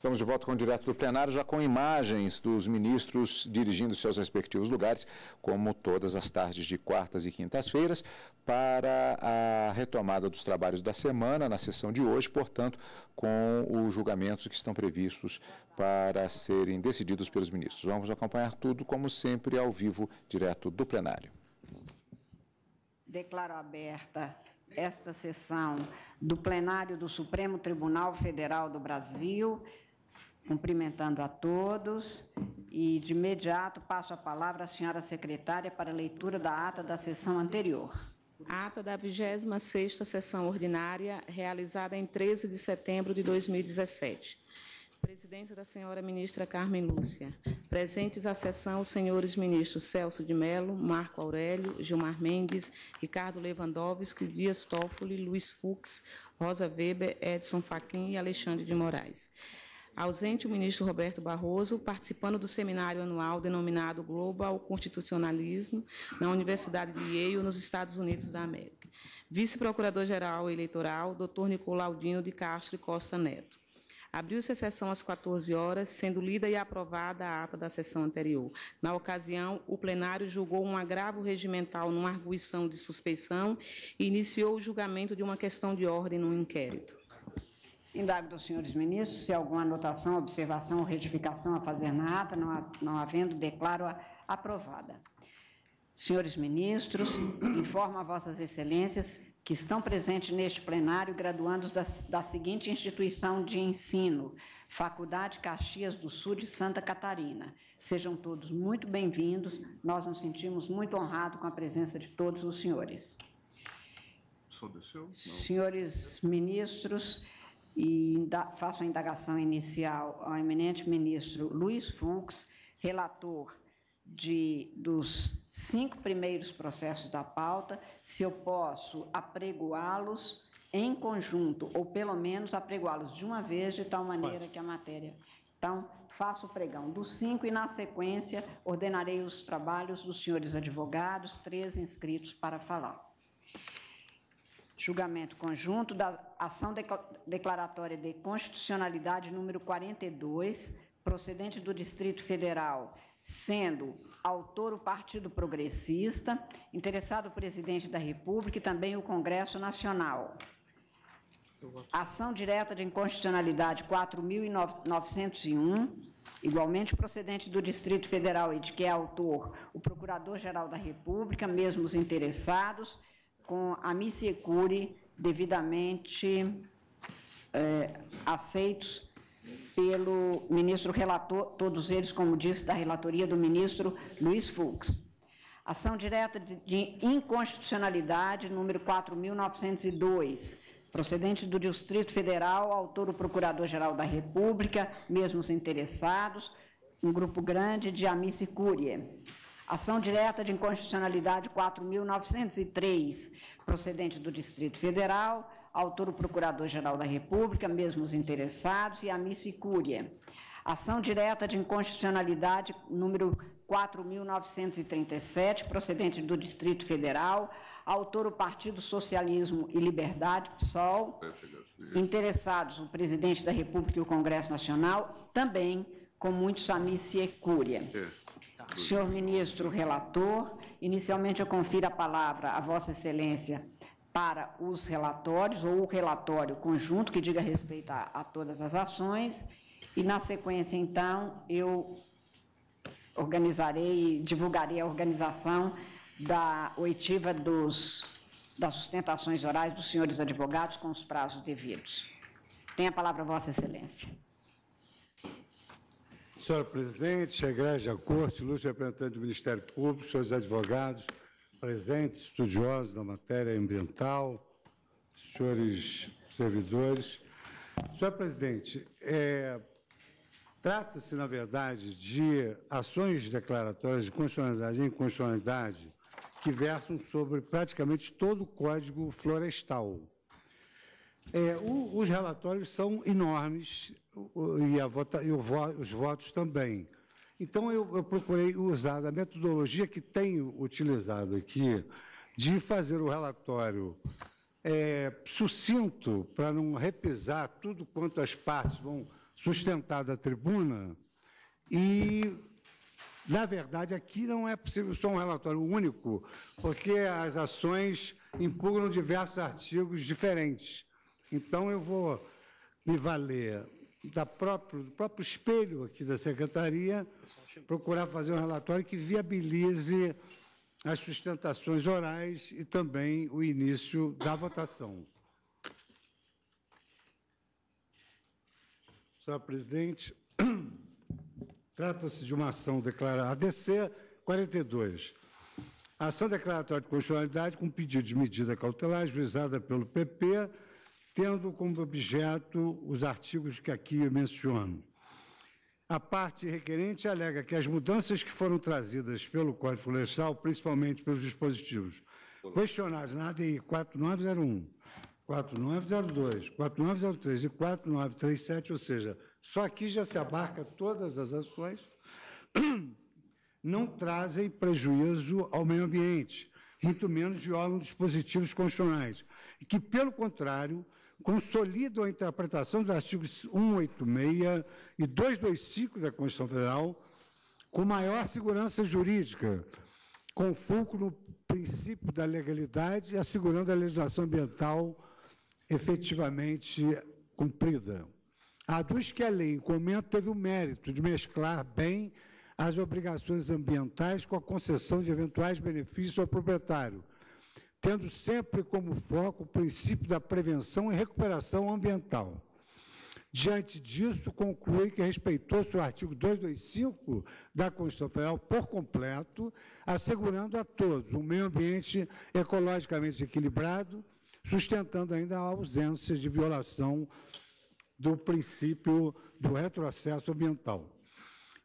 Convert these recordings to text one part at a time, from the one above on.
Estamos de volta com o Direto do Plenário, já com imagens dos ministros dirigindo seus respectivos lugares, como todas as tardes de quartas e quintas-feiras, para a retomada dos trabalhos da semana, na sessão de hoje, portanto, com os julgamentos que estão previstos para serem decididos pelos ministros. Vamos acompanhar tudo, como sempre, ao vivo, direto do plenário. Declaro aberta esta sessão do plenário do Supremo Tribunal Federal do Brasil, cumprimentando a todos, e de imediato passo a palavra à senhora secretária para a leitura da ata da sessão anterior. Ata da 26ª sessão ordinária, realizada em 13 de setembro de 2017. Presidência da senhora ministra Carmen Lúcia. Presentes à sessão os senhores ministros Celso de Mello, Marco Aurélio, Gilmar Mendes, Ricardo Lewandowski, Dias Toffoli, Luiz Fux, Rosa Weber, Edson Fachin e Alexandre de Moraes. Ausente o ministro Roberto Barroso, participando do seminário anual denominado Global Constitucionalismo na Universidade de Yale, nos Estados Unidos da América. Vice-procurador-geral eleitoral, Dr. Nicolaudino de Castro e Costa Neto. Abriu-se a sessão às 14 horas, sendo lida e aprovada a ata da sessão anterior. Na ocasião, o plenário julgou um agravo regimental numa arguição de suspeição e iniciou o julgamento de uma questão de ordem no inquérito. Indago dos senhores ministros se há alguma anotação, observação ou retificação a fazer na ata, não havendo, declaro-a aprovada. Senhores ministros, informo a vossas excelências que estão presentes neste plenário graduandos da seguinte instituição de ensino, Faculdade Caxias do Sul de Santa Catarina. Sejam todos muito bem-vindos, nós nos sentimos muito honrados com a presença de todos os senhores. Senhores ministros, e faço a indagação inicial ao eminente ministro Luiz Fux, relator dos 5 primeiros processos da pauta, se eu posso apregoá-los em conjunto, ou pelo menos apregoá-los de uma vez, de tal maneira que a matéria... Então, faço o pregão dos 5 e, na sequência, ordenarei os trabalhos dos senhores advogados, 3 inscritos para falar. Julgamento conjunto da ação declaratória de constitucionalidade número 42, procedente do Distrito Federal, sendo autor o Partido Progressista, interessado o Presidente da República e também o Congresso Nacional. Ação direta de inconstitucionalidade 4.901, igualmente procedente do Distrito Federal e de que é autor o Procurador-Geral da República, mesmo os interessados, com amici curiae devidamente aceitos pelo ministro relator, todos eles, como disse, da relatoria do ministro Luiz Fux. Ação direta de inconstitucionalidade, número 4.902, procedente do Distrito Federal, autor o Procurador-Geral da República, mesmo os interessados, um grupo grande de amici curiae. Ação direta de inconstitucionalidade 4.903, procedente do Distrito Federal, autor o Procurador-Geral da República, mesmo os interessados, e amici curiae. Ação direta de inconstitucionalidade número 4.937, procedente do Distrito Federal, autor o Partido Socialismo e Liberdade, PSOL, interessados o Presidente da República e o Congresso Nacional, também com muitos amici curiae. Senhor ministro relator, inicialmente eu confiro a palavra a Vossa Excelência para os relatórios, ou o relatório conjunto, que diga respeito a todas as ações, e, na sequência, então, eu organizarei e divulgarei a organização da oitiva das sustentações orais dos senhores advogados com os prazos devidos. Tem a palavra Vossa Excelência. Senhora Presidente, Egrégia Corte, ilustre representante do Ministério Público, senhores advogados, presentes, estudiosos da matéria ambiental, senhores servidores. Senhora Presidente, trata-se, na verdade, de ações declaratórias de constitucionalidade e inconstitucionalidade que versam sobre praticamente todo o Código Florestal. Os relatórios são enormes e os votos também. Então, eu procurei usar a metodologia que tenho utilizado aqui, de fazer o relatório sucinto, para não repisar tudo quanto as partes vão sustentado à tribuna e, na verdade, aqui não é possível só um relatório único, porque as ações impugnam diversos artigos diferentes. Então, eu vou me valer do próprio espelho aqui da Secretaria, procurar fazer um relatório que viabilize as sustentações orais e também o início da votação. Senhor presidente, trata-se de uma ação declarada, ADC 42, a ação declaratória de constitucionalidade com pedido de medida cautelar juizada pelo PP, tendo como objeto os artigos que aqui menciono. A parte requerente alega que as mudanças que foram trazidas pelo Código Florestal, principalmente pelos dispositivos questionados na ADI 4901, 4902, 4903 e 4937, ou seja, só aqui já se abarca todas as ações, não trazem prejuízo ao meio ambiente, muito menos violam dispositivos constitucionais, e que, pelo contrário, consolidam a interpretação dos artigos 186 e 225 da Constituição Federal com maior segurança jurídica, com foco no princípio da legalidade e assegurando a legislação ambiental efetivamente cumprida. Aduz que a lei, em comento, teve o mérito de mesclar bem as obrigações ambientais com a concessão de eventuais benefícios ao proprietário, tendo sempre como foco o princípio da prevenção e recuperação ambiental. Diante disso, conclui que respeitou-se o artigo 225 da Constituição Federal por completo, assegurando a todos um meio ambiente ecologicamente equilibrado, sustentando ainda a ausência de violação do princípio do retrocesso ambiental.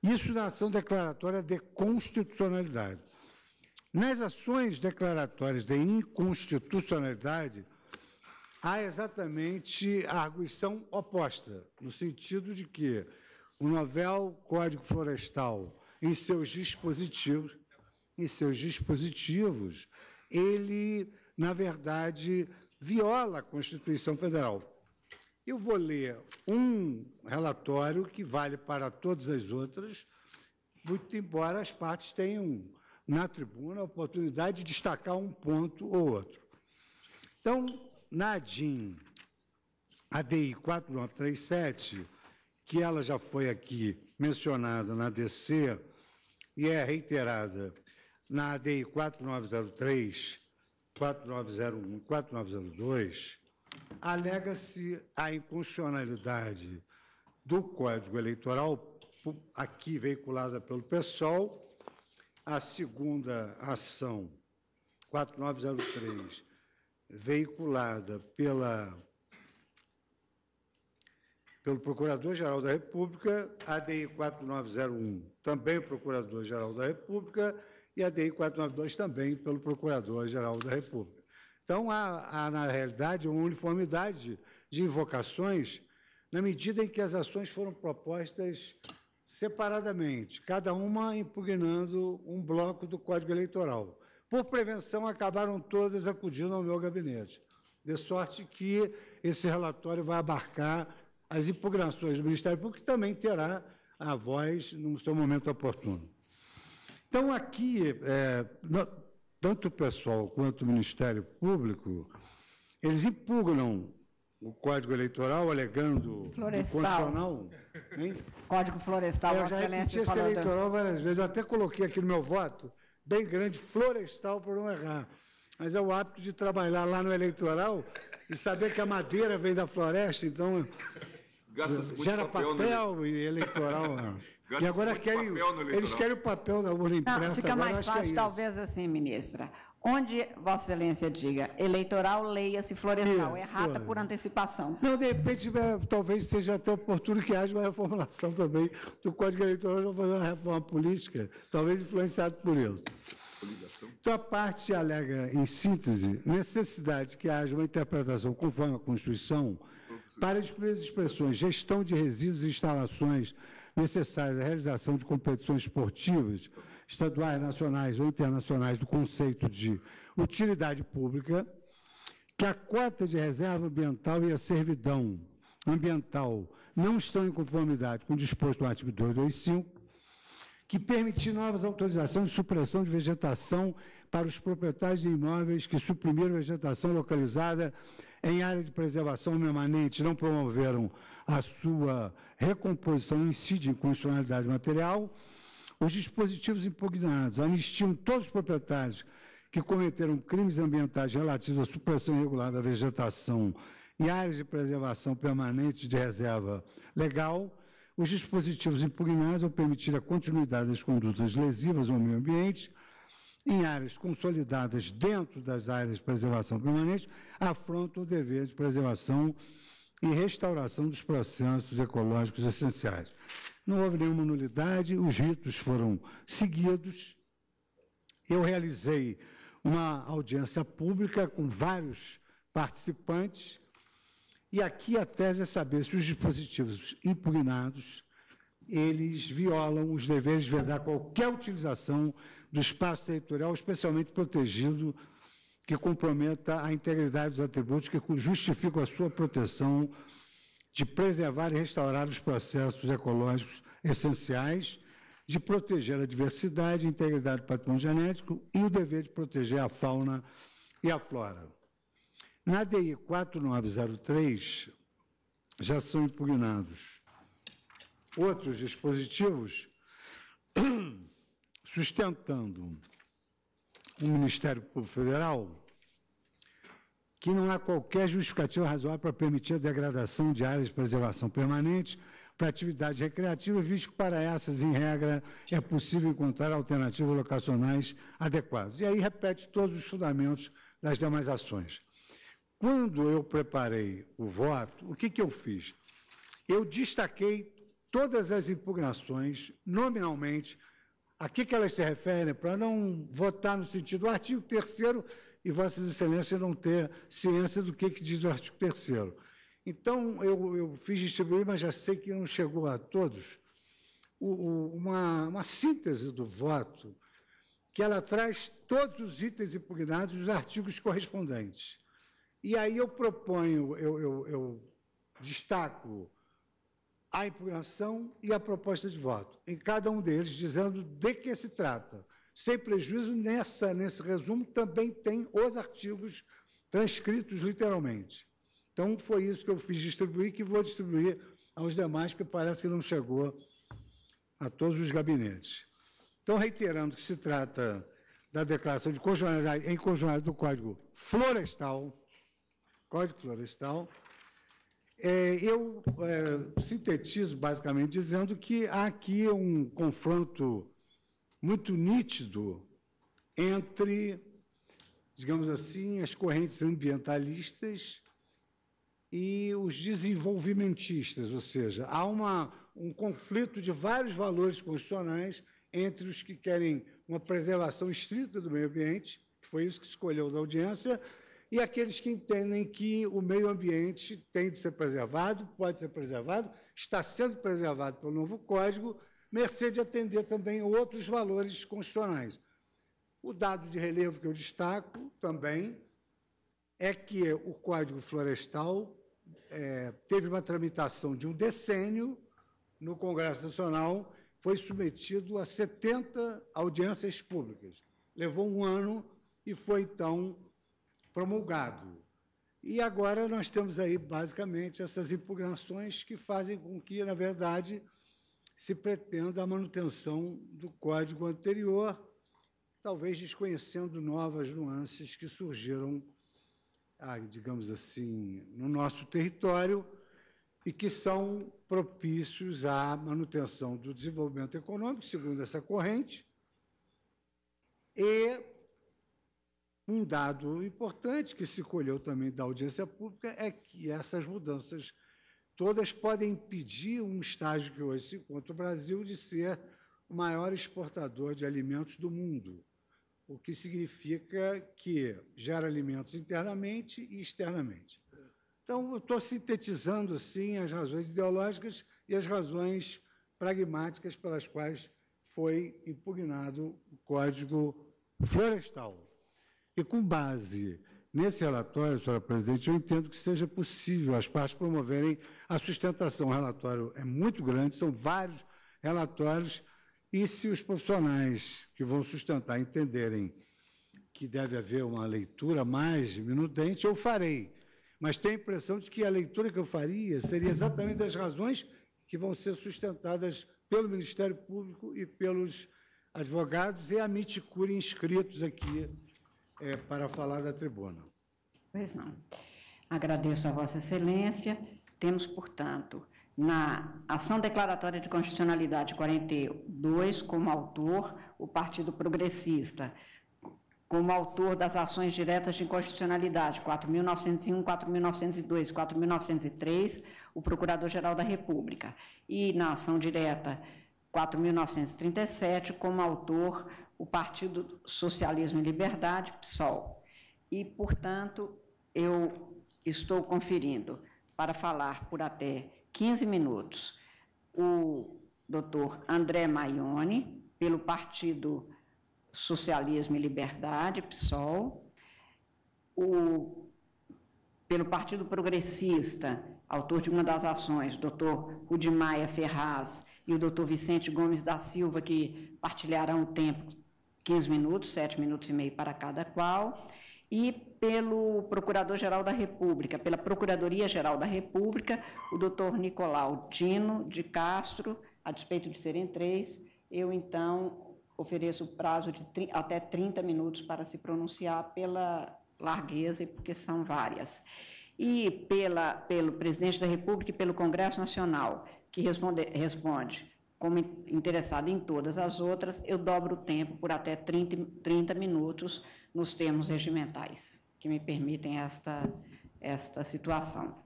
Isso na ação declaratória de constitucionalidade. Nas ações declaratórias de inconstitucionalidade, há exatamente a arguição oposta, no sentido de que o novel Código Florestal, em seus dispositivos, ele, na verdade, viola a Constituição Federal. Eu vou ler um relatório que vale para todas as outras, muito embora as partes tenham na tribuna a oportunidade de destacar um ponto ou outro. Então, na ADI 4937, que ela já foi aqui mencionada na ADC e é reiterada na ADI 4903, 4901 e 4902, alega-se a inconstitucionalidade do Código Eleitoral, aqui veiculada pelo PSOL, a segunda ação, 4903, veiculada pelo Procurador-Geral da República, a ADI 4901, também Procurador-Geral da República, e a ADI 492, também pelo Procurador-Geral da República. Então, há, na realidade, uma uniformidade de invocações na medida em que as ações foram propostas separadamente, cada uma impugnando um bloco do Código Eleitoral. Por prevenção, acabaram todas acudindo ao meu gabinete, de sorte que esse relatório vai abarcar as impugnações do Ministério Público, que também terá a voz no seu momento oportuno. Então, aqui, tanto o pessoal quanto o Ministério Público, eles impugnam o Código Eleitoral, alegando inconstitucional. Código Florestal, eu já repeti esse eleitoral várias vezes, eu até coloquei aqui no meu voto, bem grande, Florestal, por não errar. Mas é o hábito de trabalhar lá no eleitoral e saber que a madeira vem da floresta, então gera papel e eleitoral. E agora eles querem o papel da urna impressa. Não, fica agora, mais fácil, talvez assim, ministra. Onde Vossa Excelência diga eleitoral, leia-se Florestal, errata por antecipação. Não, de repente, talvez seja até oportuno que haja uma reformulação também do Código Eleitoral, já fazer uma reforma política, talvez influenciado por isso. Então, a parte alega, em síntese, necessidade de que haja uma interpretação conforme a Constituição para excluir as expressões gestão de resíduos e instalações necessárias à realização de competições esportivas, estaduais, nacionais ou internacionais, do conceito de utilidade pública, que a cota de reserva ambiental e a servidão ambiental não estão em conformidade com o disposto no artigo 225, que permitir novas autorizações de supressão de vegetação para os proprietários de imóveis que suprimiram vegetação localizada em área de preservação permanente, não promoveram a sua recomposição e incide em constitucionalidade material. Os dispositivos impugnados anistiam todos os proprietários que cometeram crimes ambientais relativos à supressão irregular da vegetação em áreas de preservação permanente de reserva legal. Os dispositivos impugnados ao permitir a continuidade das condutas lesivas ao meio ambiente em áreas consolidadas dentro das áreas de preservação permanente afrontam o dever de preservação e restauração dos processos ecológicos essenciais. Não houve nenhuma nulidade, os ritos foram seguidos. Eu realizei uma audiência pública com vários participantes, e aqui a tese é saber se os dispositivos impugnados, eles violam os deveres de vedar qualquer utilização do espaço territorial, especialmente protegido, que comprometa a integridade dos atributos que justificam a sua proteção, de preservar e restaurar os processos ecológicos essenciais, de proteger a diversidade e integridade do patrimônio genético e o dever de proteger a fauna e a flora. Na DI 4903, já são impugnados outros dispositivos sustentando o Ministério Público Federal que não há qualquer justificativa razoável para permitir a degradação de áreas de preservação permanente para atividades recreativas, visto que para essas, em regra, é possível encontrar alternativas locacionais adequadas. E aí repete todos os fundamentos das demais ações. Quando eu preparei o voto, o que eu fiz? Eu destaquei todas as impugnações, nominalmente, a que elas se referem, para não votar no sentido do artigo 3º e Vossas Excelências não ter ciência do que diz o artigo 3º. Então, eu fiz distribuir, mas já sei que não chegou a todos, uma síntese do voto, que ela traz todos os itens impugnados e os artigos correspondentes. E aí eu proponho, eu destaco a impugnação e a proposta de voto, em cada um deles, dizendo de que se trata. Sem prejuízo, nesse resumo também tem os artigos transcritos literalmente. Então, foi isso que eu fiz distribuir, que vou distribuir aos demais, porque parece que não chegou a todos os gabinetes. Então, reiterando que se trata da declaração de constitucionalidade em constitucionalidade do Código Florestal, eu sintetizo basicamente dizendo que há aqui um confronto muito nítido entre, digamos assim, as correntes ambientalistas e os desenvolvimentistas, ou seja, há um conflito de vários valores constitucionais entre os que querem uma preservação estrita do meio ambiente, que foi isso que escolheu da audiência, e aqueles que entendem que o meio ambiente tem de ser preservado, pode ser preservado, está sendo preservado pelo novo Código, mercê de atender também outros valores constitucionais. O dado de relevo que eu destaco também é que o Código Florestal teve uma tramitação de um decênio no Congresso Nacional, foi submetido a 70 audiências públicas. Levou um ano e foi, então, promulgado. E agora nós temos aí, basicamente, essas impugnações que fazem com que, na verdade, se pretenda a manutenção do Código anterior, talvez desconhecendo novas nuances que surgiram, digamos assim, no nosso território e que são propícios à manutenção do desenvolvimento econômico, segundo essa corrente, e um dado importante que se colheu também da audiência pública é que essas mudanças todas podem impedir um estágio que hoje se encontra o Brasil de ser o maior exportador de alimentos do mundo, o que significa que gera alimentos internamente e externamente. Então, eu estou sintetizando, assim, as razões ideológicas e as razões pragmáticas pelas quais foi impugnado o Código Florestal. E, com base nesse relatório, senhora presidente, eu entendo que seja possível as partes promoverem a sustentação. O relatório é muito grande, são vários relatórios, e se os profissionais que vão sustentar entenderem que deve haver uma leitura mais minudente, eu farei. Mas tenho a impressão de que a leitura que eu faria seria exatamente as razões que vão ser sustentadas pelo Ministério Público e pelos advogados e a miticura inscritos aqui para falar da tribuna. Pois não. Agradeço a Vossa Excelência. Temos, portanto, na ação declaratória de constitucionalidade 42, como autor, o Partido Progressista, como autor das ações diretas de inconstitucionalidade 4.901, 4.902, 4.903, o Procurador-Geral da República. E na ação direta 4.937, como autor, o Partido Socialismo e Liberdade, PSOL. E, portanto, eu estou conferindo para falar por até 15 minutos o doutor André Maione, pelo Partido Socialismo e Liberdade, PSOL, pelo Partido Progressista, autor de uma das ações, doutor Rudimaia Ferraz e o doutor Vicente Gomes da Silva, que partilharão o tempo, 15 minutos, 7 minutos e meio para cada qual, e pelo Procurador-Geral da República, pela Procuradoria-Geral da República, o doutor Nicolau Dino de Castro, a despeito de serem 3, eu, então, ofereço o prazo de até 30 minutos para se pronunciar pela largueza e porque são várias. E pelo Presidente da República e pelo Congresso Nacional, que responde como interessado em todas as outras, eu dobro o tempo por até 30 minutos nos termos regimentais, que me permitem esta situação.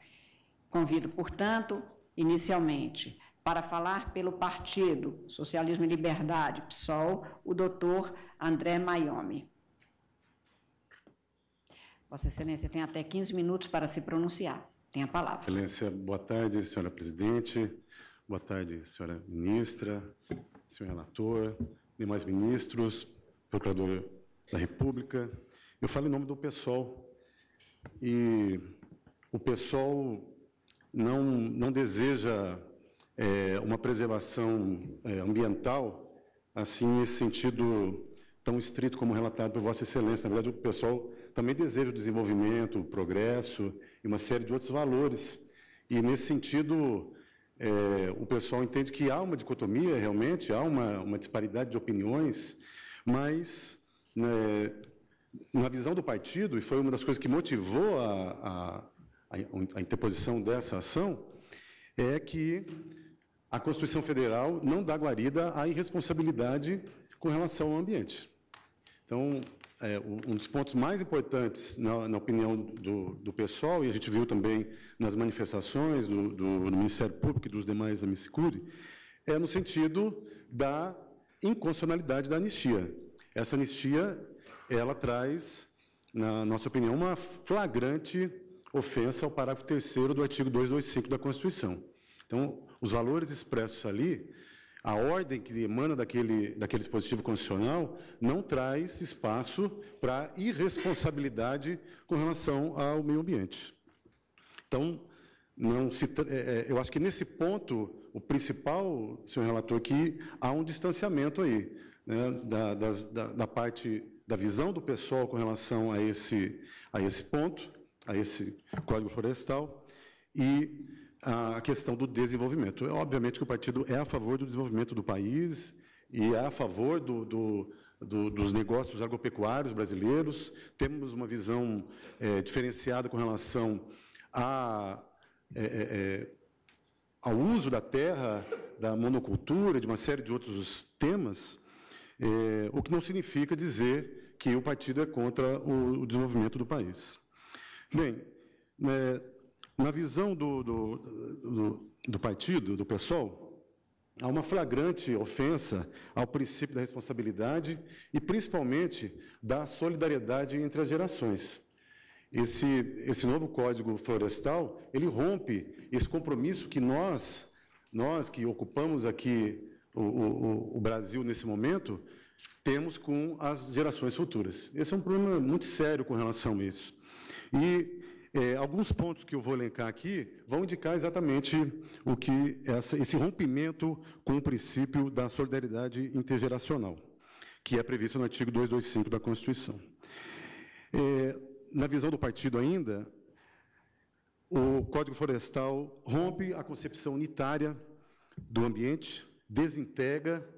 Convido, portanto, inicialmente, para falar pelo Partido Socialismo e Liberdade, PSOL, o doutor André Maione. Vossa Excelência tem até 15 minutos para se pronunciar. Tem a palavra. Excelência, boa tarde, senhora presidente. Boa tarde, senhora ministra, senhor relator, demais ministros, procurador da República. Eu falo em nome do PSOL. E o PSOL não deseja uma preservação ambiental, assim, nesse sentido tão estrito como relatado por Vossa Excelência. Na verdade, o pessoal também deseja o desenvolvimento, o progresso e uma série de outros valores. E, nesse sentido, o pessoal entende que há uma dicotomia, realmente, há uma disparidade de opiniões, mas, na visão do partido, e foi uma das coisas que motivou a interposição dessa ação, é que a Constituição Federal não dá guarida à irresponsabilidade com relação ao ambiente. Então, um dos pontos mais importantes, na opinião do PSOL, e a gente viu também nas manifestações do Ministério Público e dos demais amicicuri, é no sentido da inconstitucionalidade da anistia. Essa anistia, ela traz, na nossa opinião, uma flagrante ofensa ao parágrafo 3º do artigo 225 da Constituição. Então, os valores expressos ali, a ordem que emana daquele dispositivo constitucional não traz espaço para irresponsabilidade com relação ao meio ambiente. Então, eu acho que nesse ponto, o principal, senhor relator, que há um distanciamento aí, né, da parte da visão do pessoal com relação a esse ponto, a esse Código Florestal, e a questão do desenvolvimento. Obviamente que o partido é a favor do desenvolvimento do país e é a favor dos negócios agropecuários brasileiros. Temos uma visão diferenciada com relação ao uso da terra, da monocultura, de uma série de outros temas, o que não significa dizer que o partido é contra o desenvolvimento do país. Bem, na visão do partido, do PSOL, há uma flagrante ofensa ao princípio da responsabilidade e, principalmente, da solidariedade entre as gerações. Esse novo Código Florestal, ele rompe esse compromisso que nós que ocupamos aqui o Brasil nesse momento, temos com as gerações futuras. Esse é um problema muito sério com relação a isso. E alguns pontos que eu vou elencar aqui vão indicar exatamente o que esse rompimento com o princípio da solidariedade intergeracional, que é previsto no artigo 225 da Constituição. Na visão do partido ainda, o Código Florestal rompe a concepção unitária do ambiente, desintegra,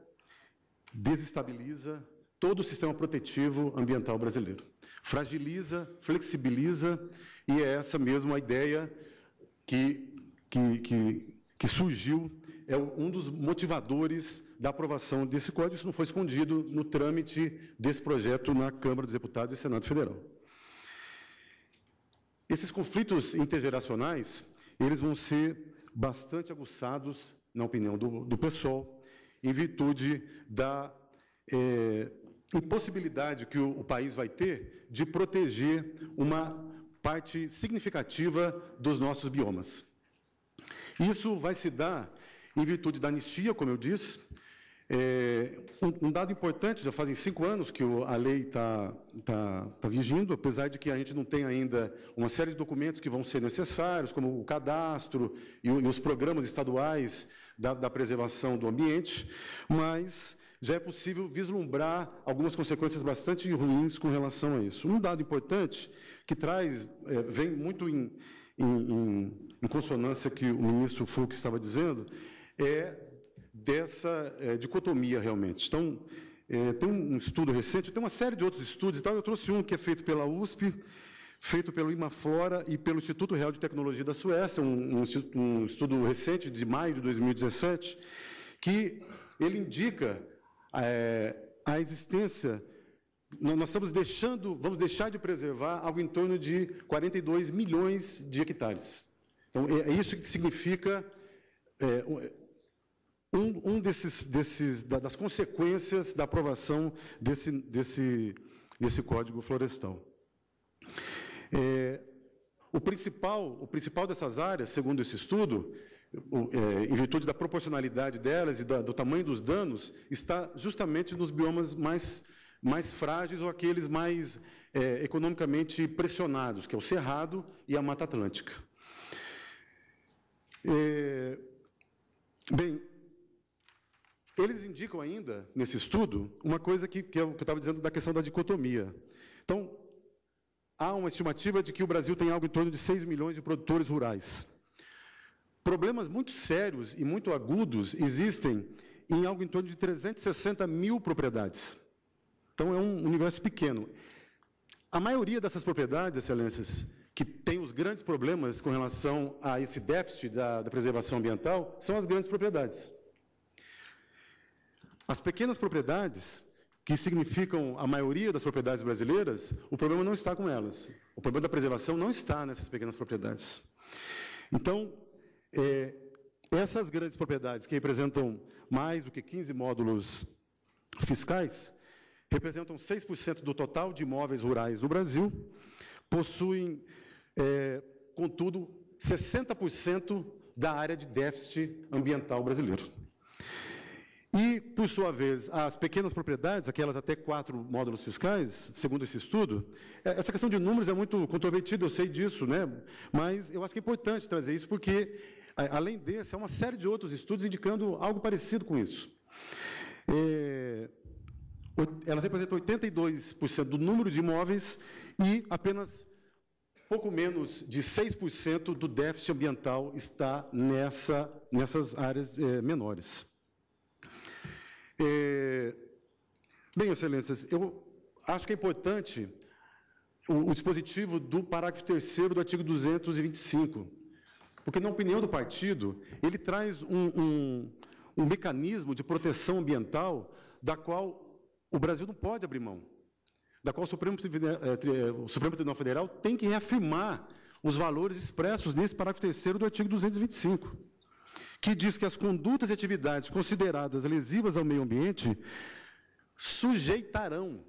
desestabiliza todo o sistema protetivo ambiental brasileiro. Fragiliza, flexibiliza, e é essa mesma a ideia que surgiu, é um dos motivadores da aprovação desse código. Isso não foi escondido no trâmite desse projeto na Câmara dos Deputados e Senado Federal. Esses conflitos intergeracionais, eles vão ser bastante aguçados, na opinião do PSOL, em virtude da impossibilidade que o país vai ter de proteger uma parte significativa dos nossos biomas. Isso vai se dar em virtude da anistia, como eu disse. Um dado importante, já fazem 5 anos que a lei está vigindo, apesar de que a gente não tem ainda uma série de documentos que vão ser necessários, como o cadastro e os programas estaduais da preservação do ambiente, mas já é possível vislumbrar algumas consequências bastante ruins com relação a isso. Um dado importante que vem muito em consonância que o ministro Fux estava dizendo, é dessa dicotomia, realmente. Então, tem um estudo recente, tem uma série de outros estudos e tal. Eu trouxe um que é feito pela USP, feito pelo Imaflora e pelo Instituto Real de Tecnologia da Suécia, um estudo recente, de maio de 2017, que ele indica a existência. Nós vamos deixar de preservar algo em torno de 42 milhões de hectares. Então, é isso que significa das consequências da aprovação desse Código Florestal. O principal dessas áreas, segundo esse estudo, em virtude da proporcionalidade delas e do tamanho dos danos, está justamente nos biomas mais frágeis ou aqueles mais economicamente pressionados, que é o Cerrado e a Mata Atlântica. Bem, eles indicam ainda, nesse estudo, uma coisa que eu estava dizendo da questão da dicotomia. Então, há uma estimativa de que o Brasil tem algo em torno de 6 milhões de produtores rurais. Problemas muito sérios e muito agudos existem em algo em torno de 360 mil propriedades. Então, é um universo pequeno. A maioria dessas propriedades, excelências, que tem os grandes problemas com relação a esse déficit da preservação ambiental, são as grandes propriedades. As pequenas propriedades, que significam a maioria das propriedades brasileiras, o problema não está com elas. O problema da preservação não está nessas pequenas propriedades. Então, essas grandes propriedades, que representam mais do que 15 módulos fiscais, representam 6% do total de imóveis rurais do Brasil, possuem, contudo, 60% da área de déficit ambiental brasileiro. E, por sua vez, as pequenas propriedades, aquelas até 4 módulos fiscais, segundo esse estudo, essa questão de números é muito controvertida, eu sei disso, né? Mas eu acho que é importante trazer isso, porque, além desse, há uma série de outros estudos indicando algo parecido com isso. Elas representam 82% do número de imóveis e apenas pouco menos de 6% do déficit ambiental está nessas áreas menores. Bem, excelências, eu acho que é importante o dispositivo do parágrafo 3º do artigo 225, porque, na opinião do partido, ele traz um mecanismo de proteção ambiental da qual o Brasil não pode abrir mão, da qual o Supremo Tribunal Federal tem que reafirmar os valores expressos nesse parágrafo 3º do artigo 225, que diz que as condutas e atividades consideradas lesivas ao meio ambiente sujeitarão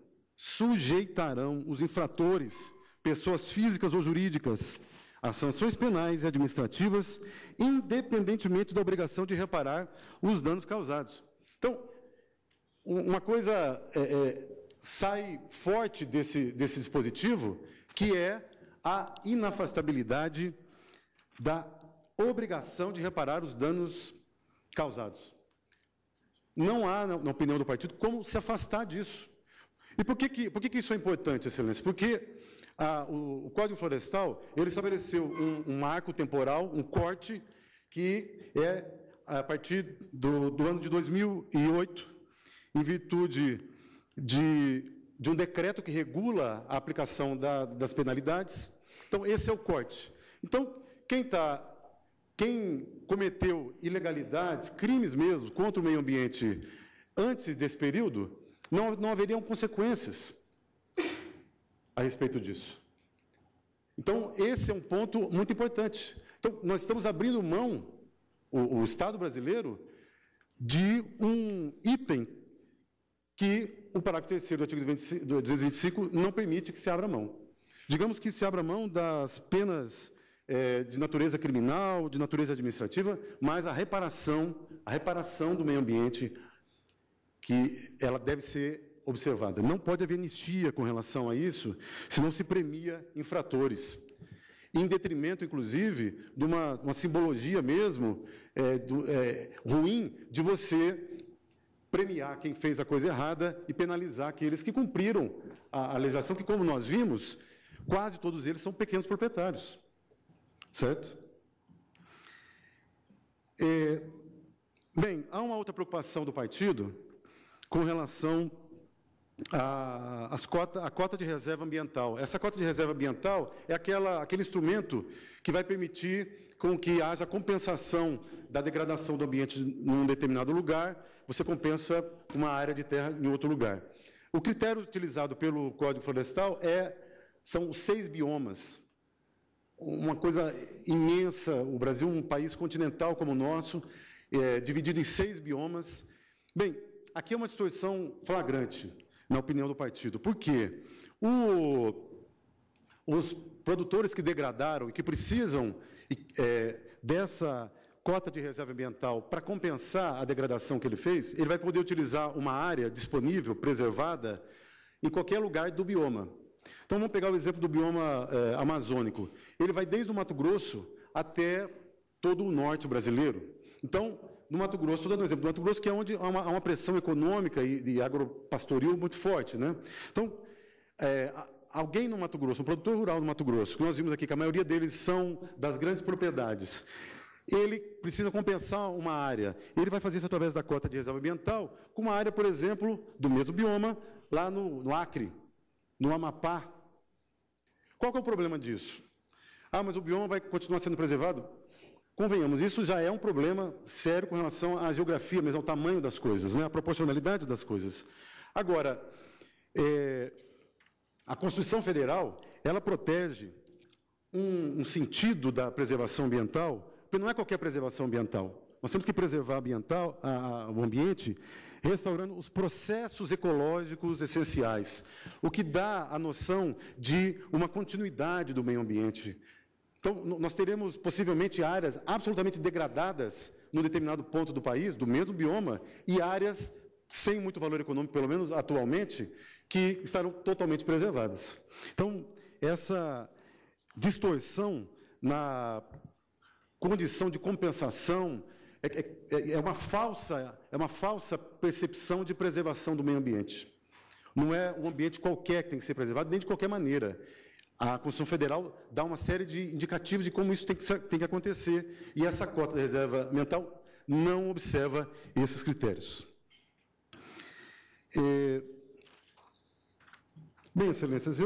os infratores, pessoas físicas ou jurídicas, a sanções penais e administrativas, independentemente da obrigação de reparar os danos causados. Então, uma coisa sai forte desse dispositivo, que é a inafastabilidade da obrigação de reparar os danos causados. Não há, na opinião do partido, como se afastar disso. E por que isso é importante, Excelência? Porque o Código Florestal ele estabeleceu um marco temporal, um corte, que é a partir do ano de 2008, em virtude de um decreto que regula a aplicação das penalidades. Então, esse é o corte. Então, quem cometeu ilegalidades, crimes mesmo, contra o meio ambiente antes desse período, não haveriam consequências a respeito disso. Então, esse é um ponto muito importante. Então, nós estamos abrindo mão, o Estado brasileiro, de um item que o parágrafo 3º do artigo 225 não permite que se abra mão. Digamos que se abra mão das penas de natureza criminal, de natureza administrativa, mas a reparação do meio ambiente, que ela deve ser observada. Não pode haver anistia com relação a isso, senão se premia infratores, em detrimento, inclusive, de uma simbologia mesmo ruim de você premiar quem fez a coisa errada e penalizar aqueles que cumpriram a legislação, que, como nós vimos, quase todos eles são pequenos proprietários. Certo? Bem, há uma outra preocupação do partido com relação à cota de reserva ambiental. Essa cota de reserva ambiental é aquele instrumento que vai permitir com que haja compensação da degradação do ambiente num determinado lugar, você compensa uma área de terra em outro lugar. O critério utilizado pelo Código Florestal são os 6 biomas. Uma coisa imensa, o Brasil, um país continental como o nosso, dividido em 6 biomas. Bem, aqui é uma distorção flagrante, na opinião do partido. Por quê? Os produtores que degradaram e que precisam dessa cota de reserva ambiental para compensar a degradação que ele fez, ele vai poder utilizar uma área disponível, preservada, em qualquer lugar do bioma. Então, vamos pegar o exemplo do bioma amazônico. Ele vai desde o Mato Grosso até todo o norte brasileiro. Então, no Mato Grosso, estou dando um exemplo do Mato Grosso, que é onde há uma pressão econômica e agropastoril muito forte, né? Então, alguém no Mato Grosso, um produtor rural no Mato Grosso, que nós vimos aqui que a maioria deles são das grandes propriedades, ele precisa compensar uma área. Ele vai fazer isso através da cota de reserva ambiental, com uma área, por exemplo, do mesmo bioma, lá no Acre, no Amapá. Qual que é o problema disso? Mas o bioma vai continuar sendo preservado? Convenhamos, isso já é um problema sério com relação à geografia, mas ao tamanho das coisas, né? A proporcionalidade das coisas. Agora, a Constituição Federal, ela protege um sentido da preservação ambiental, porque não é qualquer preservação ambiental. Nós temos que preservar o ambiente, restaurando os processos ecológicos essenciais, o que dá a noção de uma continuidade do meio ambiente. Então, nós teremos, possivelmente, áreas absolutamente degradadas num determinado ponto do país, do mesmo bioma, e áreas sem muito valor econômico, pelo menos atualmente, que estarão totalmente preservadas. Então, essa distorção na condição de compensação é uma falsa percepção de preservação do meio ambiente. Não é um ambiente qualquer que tem que ser preservado, nem de qualquer maneira. A Constituição Federal dá uma série de indicativos de como isso tem que acontecer, e essa cota de reserva ambiental não observa esses critérios. Bem, Excelências,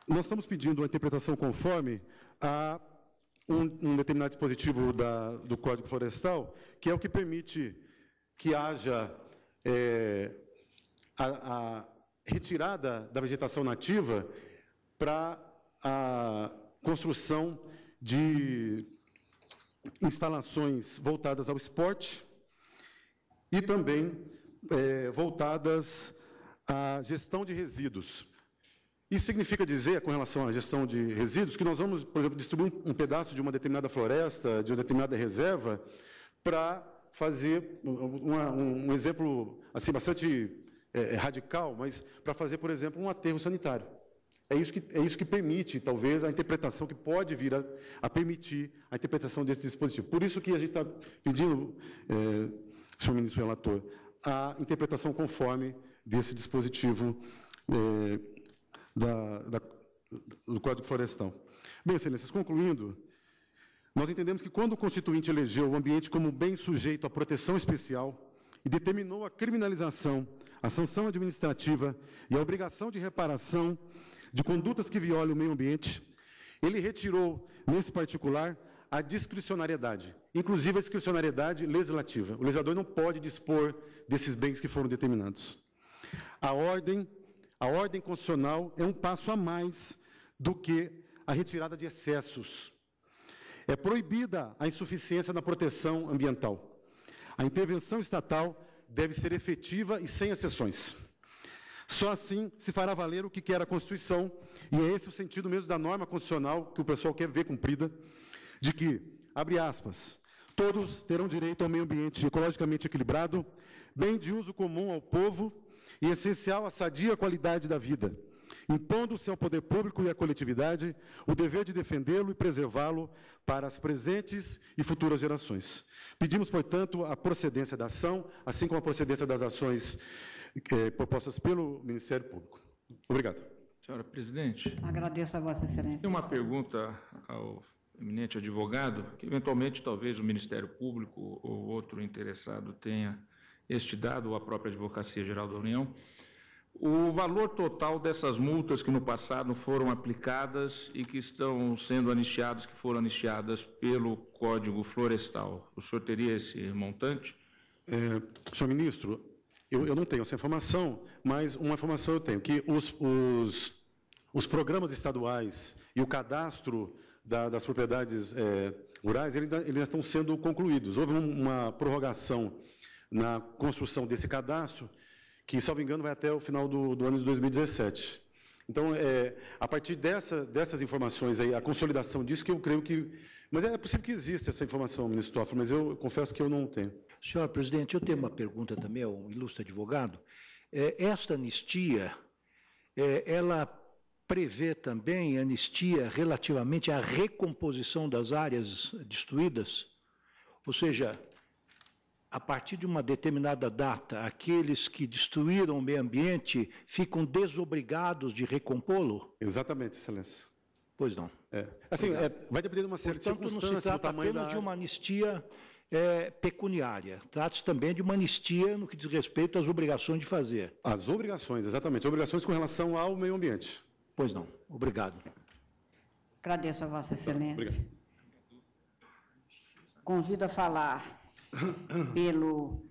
nós estamos pedindo uma interpretação conforme a um determinado dispositivo do Código Florestal, que é o que permite que haja a retirada da vegetação nativa para a construção de instalações voltadas ao esporte e também voltadas à gestão de resíduos. Isso significa dizer, com relação à gestão de resíduos, que nós vamos, por exemplo, distribuir um pedaço de uma determinada floresta, de uma determinada reserva, para fazer um exemplo assim, bastante radical, mas para fazer, por exemplo, um aterro sanitário. É isso que permite, talvez, a interpretação que pode vir a permitir a interpretação desse dispositivo. Por isso que a gente está pedindo, senhor ministro relator, a interpretação conforme desse dispositivo do Código Florestal. Bem, excelências, concluindo, nós entendemos que quando o Constituinte elegeu o ambiente como bem sujeito à proteção especial e determinou a criminalização, a sanção administrativa e a obrigação de reparação de condutas que violem o meio ambiente, ele retirou, nesse particular, a discricionariedade, inclusive a discricionariedade legislativa. O legislador não pode dispor desses bens que foram determinados. A ordem constitucional é um passo a mais do que a retirada de excessos. É proibida a insuficiência na proteção ambiental. A intervenção estatal deve ser efetiva e sem exceções. Só assim se fará valer o que quer a Constituição, e é esse o sentido mesmo da norma constitucional que o pessoal quer ver cumprida, de que, abre aspas, todos terão direito ao meio ambiente ecologicamente equilibrado, bem de uso comum ao povo e essencial à sadia qualidade da vida, impondo-se ao poder público e à coletividade o dever de defendê-lo e preservá-lo para as presentes e futuras gerações. Pedimos, portanto, a procedência da ação, assim como a procedência das ações propostas pelo Ministério Público. Obrigado. Senhora presidente. Agradeço a Vossa Excelência. Tem uma pergunta ao eminente advogado, que eventualmente talvez o Ministério Público ou outro interessado tenha este dado, ou a própria Advocacia Geral da União. O valor total dessas multas que no passado foram aplicadas e que estão sendo anistiadas, que foram anistiadas pelo Código Florestal, o senhor teria esse montante? Senhor ministro, eu não tenho essa informação, mas uma informação eu tenho, que os programas estaduais e o cadastro das propriedades rurais, eles ainda estão sendo concluídos. Houve uma prorrogação na construção desse cadastro, que, salvo engano, vai até o final do ano de 2017. Então, a partir dessas informações aí, a consolidação disso, que eu creio que... Mas é possível que exista essa informação, ministro Toffoli, mas eu confesso que eu não tenho. Senhor presidente, eu tenho uma pergunta também ao ilustre advogado. Esta anistia, ela prevê também anistia relativamente à recomposição das áreas destruídas? Ou seja, a partir de uma determinada data, aqueles que destruíram o meio ambiente ficam desobrigados de recompô-lo? Exatamente, excelência. Pois não. Assim, vai depender de uma série de circunstâncias. Portanto, não se trata apenas de uma anistia pecuniária. Trata-se também de uma anistia no que diz respeito às obrigações de fazer. As obrigações, exatamente. Obrigações com relação ao meio ambiente. Pois não. Obrigado. Agradeço a Vossa Excelência. Obrigado. Convido a falar pelo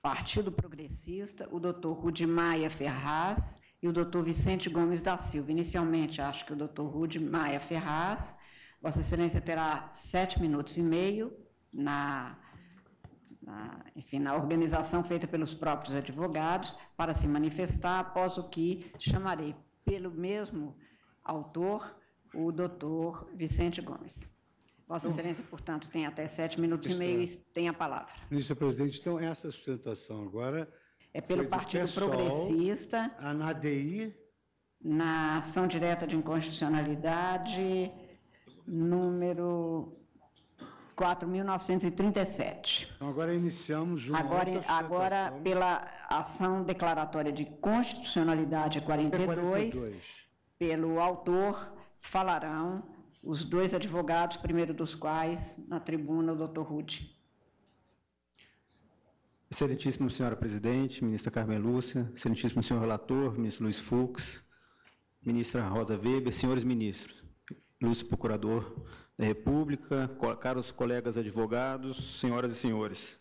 Partido Progressista o doutor Rudi Maia Ferraz e o doutor Vicente Gomes da Silva. Inicialmente, acho que o doutor Rudi Maia Ferraz, Vossa Excelência terá 7 minutos e meio na organização feita pelos próprios advogados para se manifestar, após o que chamarei pelo mesmo autor, o doutor Vicente Gomes. Vossa Excelência, portanto, tem até 7 minutos e meio e tem a palavra. Ministro presidente, então, essa sustentação agora... É pelo Partido Progressista. Na ADI. Na ação direta de inconstitucionalidade, número 4.937. Então, agora iniciamos uma Agora, pela ação declaratória de constitucionalidade 42, pelo autor, falarão os dois advogados, primeiro dos quais, na tribuna, o doutor Rudi. Excelentíssima senhora presidente, ministra Carmen Lúcia, excelentíssimo senhor relator, ministro Luiz Fux, ministra Rosa Weber, senhores ministros, ilustre procurador da República, caros colegas advogados, senhoras e senhores.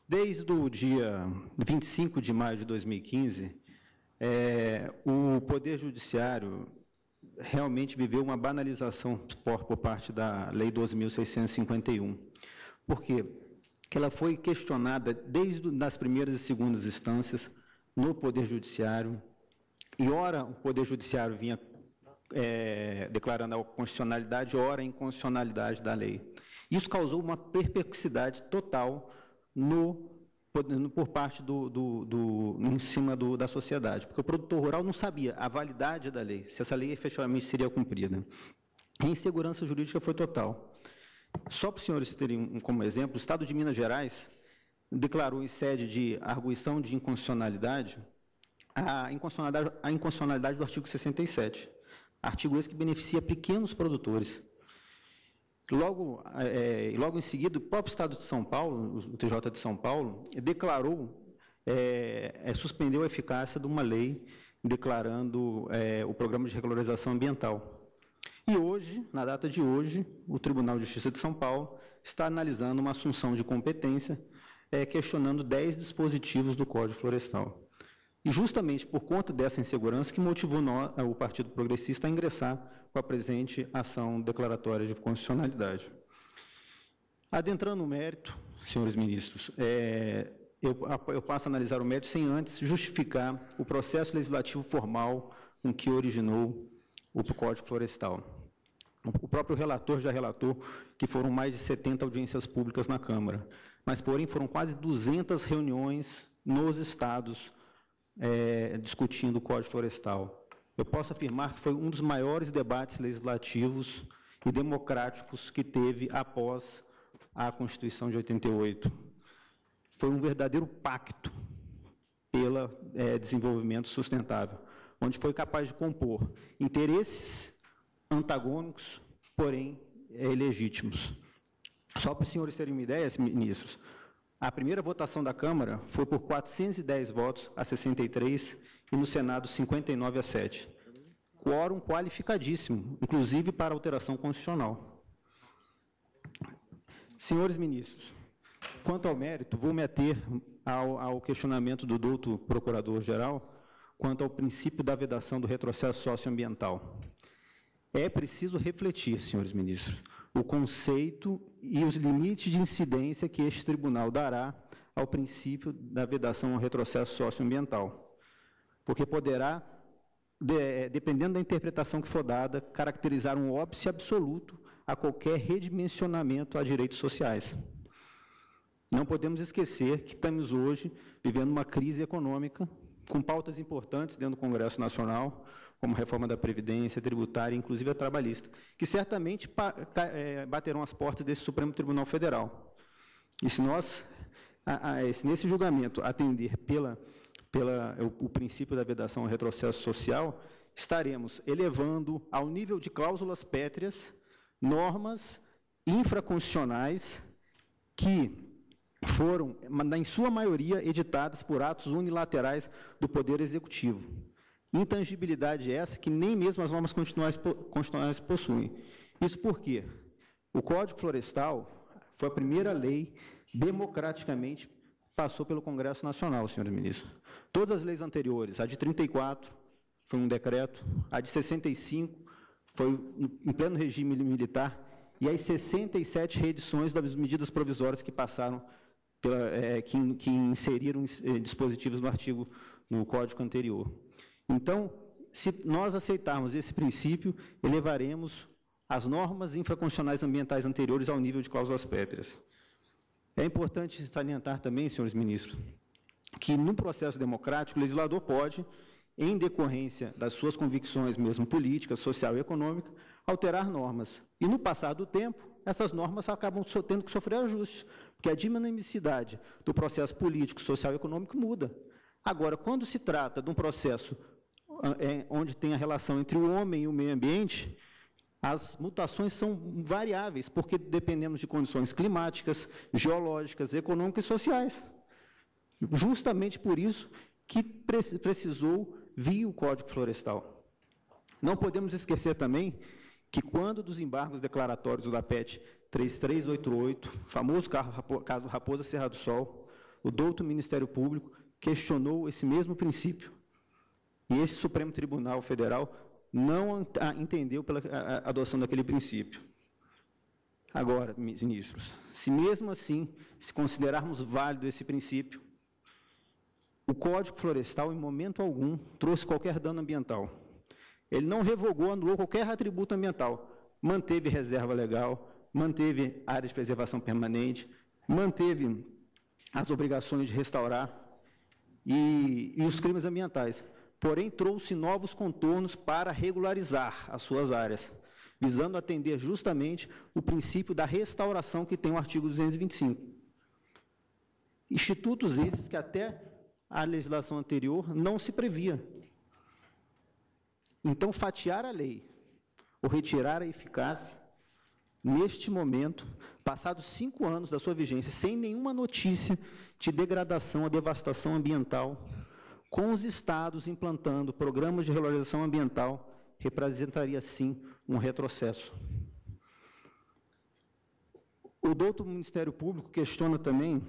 Desde o dia 25 de maio de 2015, o Poder Judiciário realmente viveu uma banalização por parte da Lei 12.651. Por quê? Que ela foi questionada desde as primeiras e segundas instâncias no Poder Judiciário, e ora o Poder Judiciário vinha declarando a constitucionalidade, ora a inconstitucionalidade da lei. Isso causou uma perplexidade total no por parte em cima da sociedade, porque o produtor rural não sabia a validade da lei, se essa lei efetivamente seria cumprida. A insegurança jurídica foi total. Só para os senhores terem como exemplo, o Estado de Minas Gerais declarou em sede de arguição de inconstitucionalidade a inconstitucionalidade do artigo 67, artigo esse que beneficia pequenos produtores. Logo em seguida, o próprio Estado de São Paulo, o TJ de São Paulo, declarou, suspendeu a eficácia de uma lei declarando o Programa de Regularização Ambiental. E hoje, na data de hoje, o Tribunal de Justiça de São Paulo está analisando uma assunção de competência, questionando 10 dispositivos do Código Florestal. E justamente por conta dessa insegurança que motivou o Partido Progressista a ingressar com a presente ação declaratória de constitucionalidade. Adentrando no mérito, senhores ministros, eu passo a analisar o mérito sem antes justificar o processo legislativo formal com que originou o Código Florestal. O próprio relator já relatou que foram mais de 70 audiências públicas na Câmara, mas, porém, foram quase 200 reuniões nos estados discutindo o Código Florestal. Eu posso afirmar que foi um dos maiores debates legislativos e democráticos que teve após a Constituição de 88. Foi um verdadeiro pacto pelo desenvolvimento sustentável, onde foi capaz de compor interesses antagônicos, porém legítimos. Só para os senhores terem uma ideia, ministros, a primeira votação da Câmara foi por 410 votos a 63 e no Senado 59 a 7. Quórum qualificadíssimo, inclusive para alteração constitucional. Senhores ministros, quanto ao mérito, vou me ater ao questionamento do doutor Procurador-Geral quanto ao princípio da vedação do retrocesso socioambiental. É preciso refletir, senhores ministros, o conceito e os limites de incidência que este tribunal dará ao princípio da vedação ao retrocesso socioambiental, porque poderá, dependendo da interpretação que for dada, caracterizar um óbice absoluto a qualquer redimensionamento a direitos sociais. Não podemos esquecer que estamos hoje vivendo uma crise econômica com pautas importantes dentro do Congresso Nacional, como a reforma da Previdência, tributária, inclusive a trabalhista, que certamente baterão as portas desse Supremo Tribunal Federal. E se nós, nesse julgamento, atender o princípio da vedação ao retrocesso social, estaremos elevando ao nível de cláusulas pétreas normas infraconstitucionais que foram, em sua maioria, editadas por atos unilaterais do Poder Executivo. Intangibilidade essa que nem mesmo as normas constitucionais possuem. Isso porque o Código Florestal foi a primeira lei democraticamente passou pelo Congresso Nacional, senhores ministros. Todas as leis anteriores, a de 34 foi um decreto, a de 65 foi em pleno regime militar, e as 67 reedições das medidas provisórias que passaram, que inseriram dispositivos no Código anterior. Então, se nós aceitarmos esse princípio, elevaremos as normas infraconstitucionais ambientais anteriores ao nível de cláusulas pétreas. É importante salientar também, senhores ministros, que no processo democrático o legislador pode, em decorrência das suas convicções mesmo políticas, social e econômica, alterar normas. E no passar do tempo, essas normas acabam tendo que sofrer ajustes, porque a dinamicidade do processo político, social e econômico muda. Agora, quando se trata de um processo onde tem a relação entre o homem e o meio ambiente, as mutações são variáveis, porque dependemos de condições climáticas, geológicas, econômicas e sociais. Justamente por isso que precisou vir o Código Florestal. Não podemos esquecer também que, quando dos embargos declaratórios da PET 3388, famoso caso Raposa Serra do Sol, o douto Ministério Público questionou esse mesmo princípio. E esse Supremo Tribunal Federal não entendeu pela adoção daquele princípio. Agora, ministros, se mesmo assim, se considerarmos válido esse princípio, o Código Florestal, em momento algum, trouxe qualquer dano ambiental. Ele não revogou, anulou qualquer atributo ambiental. Manteve reserva legal, manteve área de preservação permanente, manteve as obrigações de restaurar e os crimes ambientais. Porém, trouxe novos contornos para regularizar as suas áreas, visando atender justamente o princípio da restauração que tem o artigo 225. Institutos esses que até a legislação anterior não se previa. Então, fatiar a lei ou retirar a eficácia, neste momento, passados 5 anos da sua vigência, sem nenhuma notícia de degradação ou devastação ambiental, com os estados implantando programas de regularização ambiental, representaria, sim, um retrocesso. O douto Ministério Público questiona também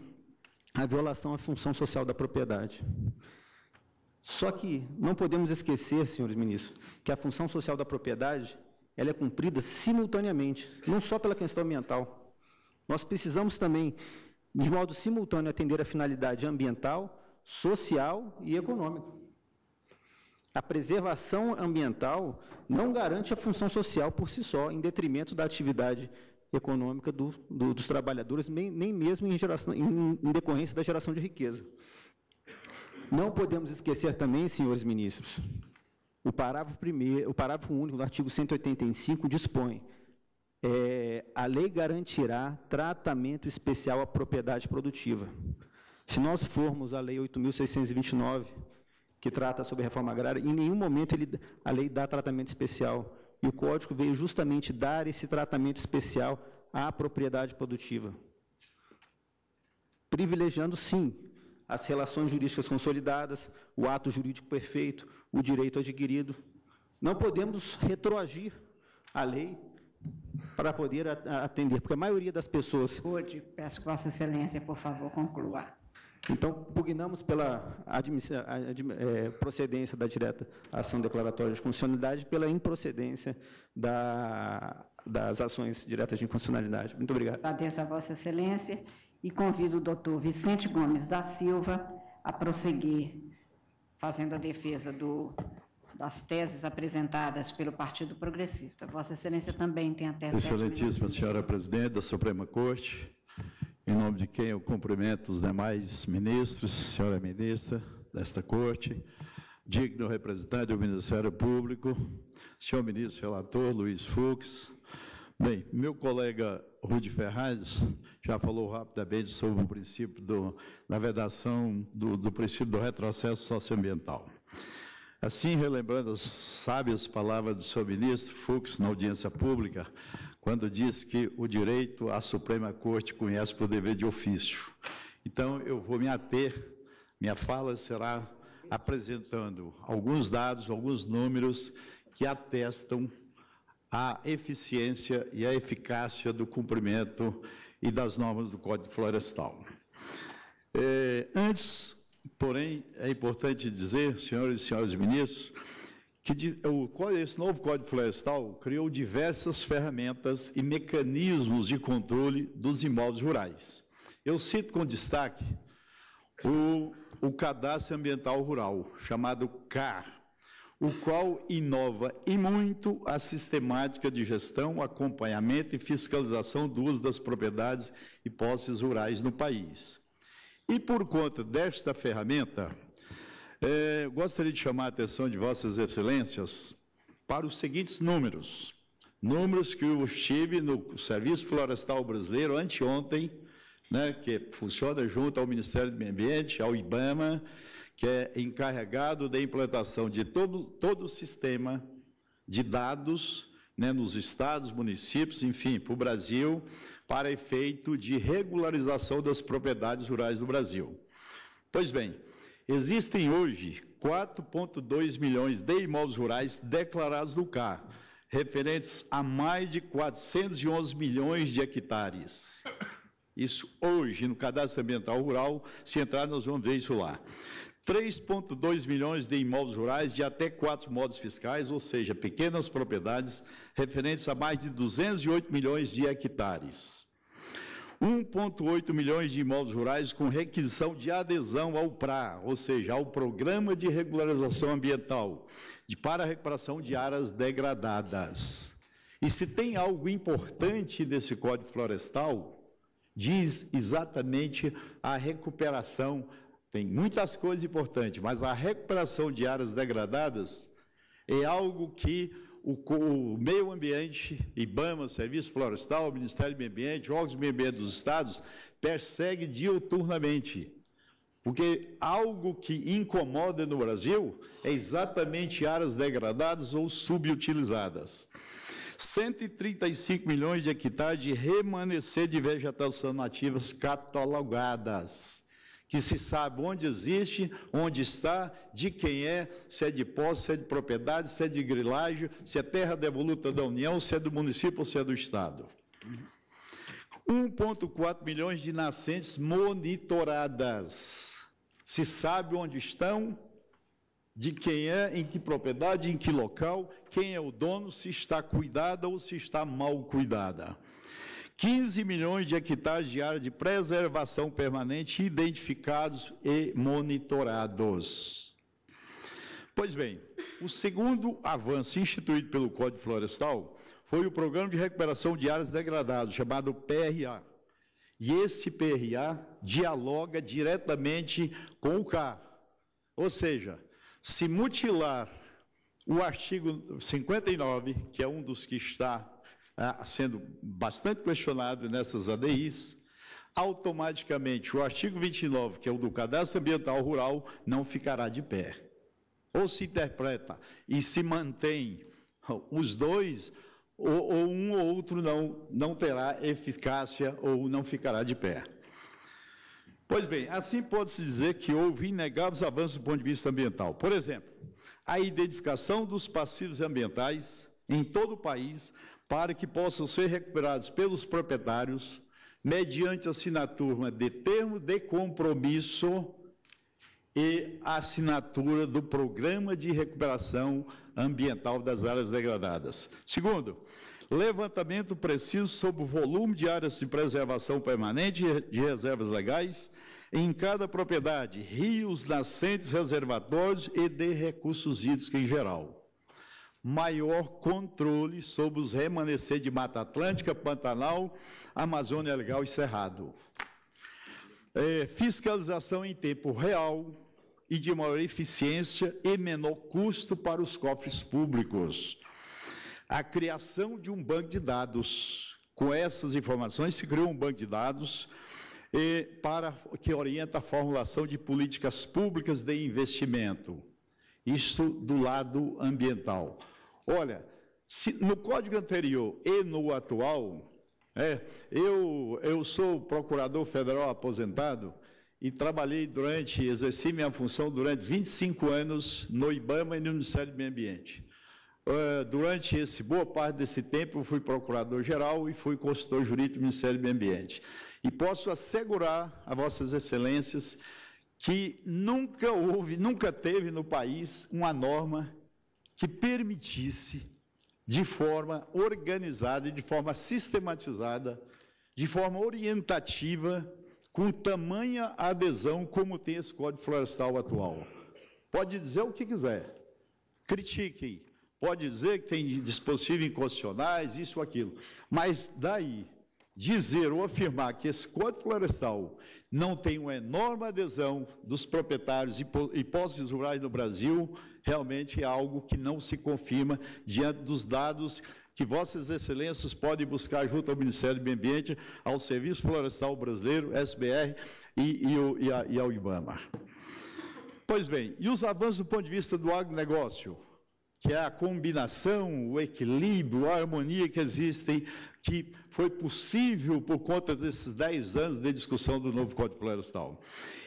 a violação à função social da propriedade. Só que não podemos esquecer, senhores ministros, que a função social da propriedade ela é cumprida simultaneamente, não só pela questão ambiental. Nós precisamos também, de modo simultâneo, atender a finalidade ambiental, social e econômica. A preservação ambiental não garante a função social por si só, em detrimento da atividade econômica dos trabalhadores, nem mesmo em decorrência da geração de riqueza. Não podemos esquecer também, senhores ministros, o parágrafo único do artigo 185 dispõe: a lei garantirá tratamento especial à propriedade produtiva. Se nós formos à Lei 8.629, que trata sobre a reforma agrária, em nenhum momento a lei dá tratamento especial. E o Código veio justamente dar esse tratamento especial à propriedade produtiva, privilegiando, sim, as relações jurídicas consolidadas, o ato jurídico perfeito, o direito adquirido. Não podemos retroagir a lei para poder atender, porque a maioria das pessoas... Peço que Vossa Excelência, por favor, conclua. Então, pugnamos pela procedência da direta ação declaratória de constitucionalidade e pela improcedência das ações diretas de inconstitucionalidade. Muito obrigado. Agradeço a Vossa Excelência e convido o doutor Vicente Gomes da Silva a prosseguir, fazendo a defesa das teses apresentadas pelo Partido Progressista. Vossa Excelência também tem até 7 minutos. Excelentíssima senhora presidente da Suprema Corte, em nome de quem eu cumprimento os demais ministros, senhora ministra desta Corte, digno representante do Ministério Público, senhor ministro relator Luiz Fux. Bem, meu colega Rudi Ferraz já falou rapidamente sobre o princípio da vedação do princípio do retrocesso socioambiental. Assim, relembrando as sábias palavras do senhor ministro Fux na audiência pública, quando diz que o direito à Suprema Corte conhece por dever de ofício. Então, eu vou me ater, minha fala será apresentando alguns dados, alguns números que atestam a eficiência e a eficácia do cumprimento e das normas do Código Florestal. Antes, porém, é importante dizer, senhores e senhoras ministros, que esse novo Código Florestal criou diversas ferramentas e mecanismos de controle dos imóveis rurais. Eu cito com destaque o Cadastro Ambiental Rural, chamado CAR, o qual inova e muito a sistemática de gestão, acompanhamento e fiscalização do uso das propriedades e posses rurais no país. E por conta desta ferramenta, gostaria de chamar a atenção de Vossas Excelências para os seguintes números. Números que eu estive no Serviço Florestal Brasileiro anteontem, que funciona junto ao Ministério do Meio Ambiente, ao IBAMA, que é encarregado da implantação de todo o sistema de dados, nos estados, municípios, enfim, para o Brasil, para efeito de regularização das propriedades rurais do Brasil. Pois bem, existem hoje 4,2 milhões de imóveis rurais declarados no CAR, referentes a mais de 411 milhões de hectares. Isso hoje, no Cadastro Ambiental Rural, se entrar, nós vamos ver isso lá. 3,2 milhões de imóveis rurais de até 4 modos fiscais, ou seja, pequenas propriedades, referentes a mais de 208 milhões de hectares. 1,8 milhões de imóveis rurais com requisição de adesão ao PRA, ou seja, ao Programa de Regularização Ambiental, para a recuperação de áreas degradadas. E se tem algo importante nesse Código Florestal, diz exatamente a recuperação. Tem muitas coisas importantes, mas a recuperação de áreas degradadas é algo que o meio ambiente, IBAMA, Serviço Florestal, Ministério do Meio Ambiente, órgãos do meio ambiente dos estados, persegue diuturnamente. Porque algo que incomoda no Brasil é exatamente áreas degradadas ou subutilizadas. 135 milhões de hectares de remanescer de vegetação nativas catalogadas, que se sabe onde existe, onde está, de quem é, se é de posse, se é de propriedade, se é de grilagem, se é terra devoluta da União, se é do município ou se é do Estado. 1,4 milhões de nascentes monitoradas. Se sabe onde estão, de quem é, em que propriedade, em que local, quem é o dono, se está cuidada ou se está mal cuidada. 15 milhões de hectares de área de preservação permanente identificados e monitorados. Pois bem, o segundo avanço instituído pelo Código Florestal foi o Programa de Recuperação de Áreas Degradadas, chamado PRA. E esse PRA dialoga diretamente com o CA. Ou seja, se mutilar o artigo 59, que é um dos que está sendo bastante questionado nessas ADIs, automaticamente o artigo 29, que é o do Cadastro Ambiental Rural, não ficará de pé. Ou se interpreta e se mantém os dois, ou um ou outro não terá eficácia ou não ficará de pé. Pois bem, assim pode-se dizer que houve inegáveis avanços do ponto de vista ambiental. Por exemplo, a identificação dos passivos ambientais em todo o país para que possam ser recuperados pelos proprietários mediante assinatura de termo de compromisso e assinatura do Programa de Recuperação Ambiental das Áreas Degradadas. Segundo, levantamento preciso sobre o volume de áreas de preservação permanente de reservas legais em cada propriedade, rios, nascentes, reservatórios e de recursos hídricos em geral. Maior controle sobre os remanescentes de Mata Atlântica, Pantanal, Amazônia Legal e Cerrado. Fiscalização em tempo real e de maior eficiência e menor custo para os cofres públicos. A criação de um banco de dados. Com essas informações, se criou um banco de dados que orienta a formulação de políticas públicas de investimento. Isso do lado ambiental. Olha, no código anterior e no atual, eu sou procurador federal aposentado e exerci minha função durante 25 anos no IBAMA e no Ministério do Meio Ambiente. Durante boa parte desse tempo, eu fui procurador-geral e fui consultor jurídico do Ministério do Meio Ambiente. E posso assegurar a Vossas Excelências que nunca teve no país uma norma que permitisse, de forma organizada, de forma sistematizada, de forma orientativa, com tamanha adesão como tem esse Código Florestal atual. Pode dizer o que quiser, critiquem, pode dizer que tem dispositivos inconstitucionais, isso ou aquilo, mas daí dizer ou afirmar que esse Código Florestal não tem uma enorme adesão dos proprietários e posses rurais no Brasil, realmente é algo que não se confirma diante dos dados que Vossas Excelências podem buscar junto ao Ministério do Meio Ambiente, ao Serviço Florestal Brasileiro, SBR e ao IBAMA. Pois bem, e os avanços do ponto de vista do agronegócio? Que é a combinação, o equilíbrio, a harmonia que existem, que foi possível por conta desses 10 anos de discussão do novo Código Florestal.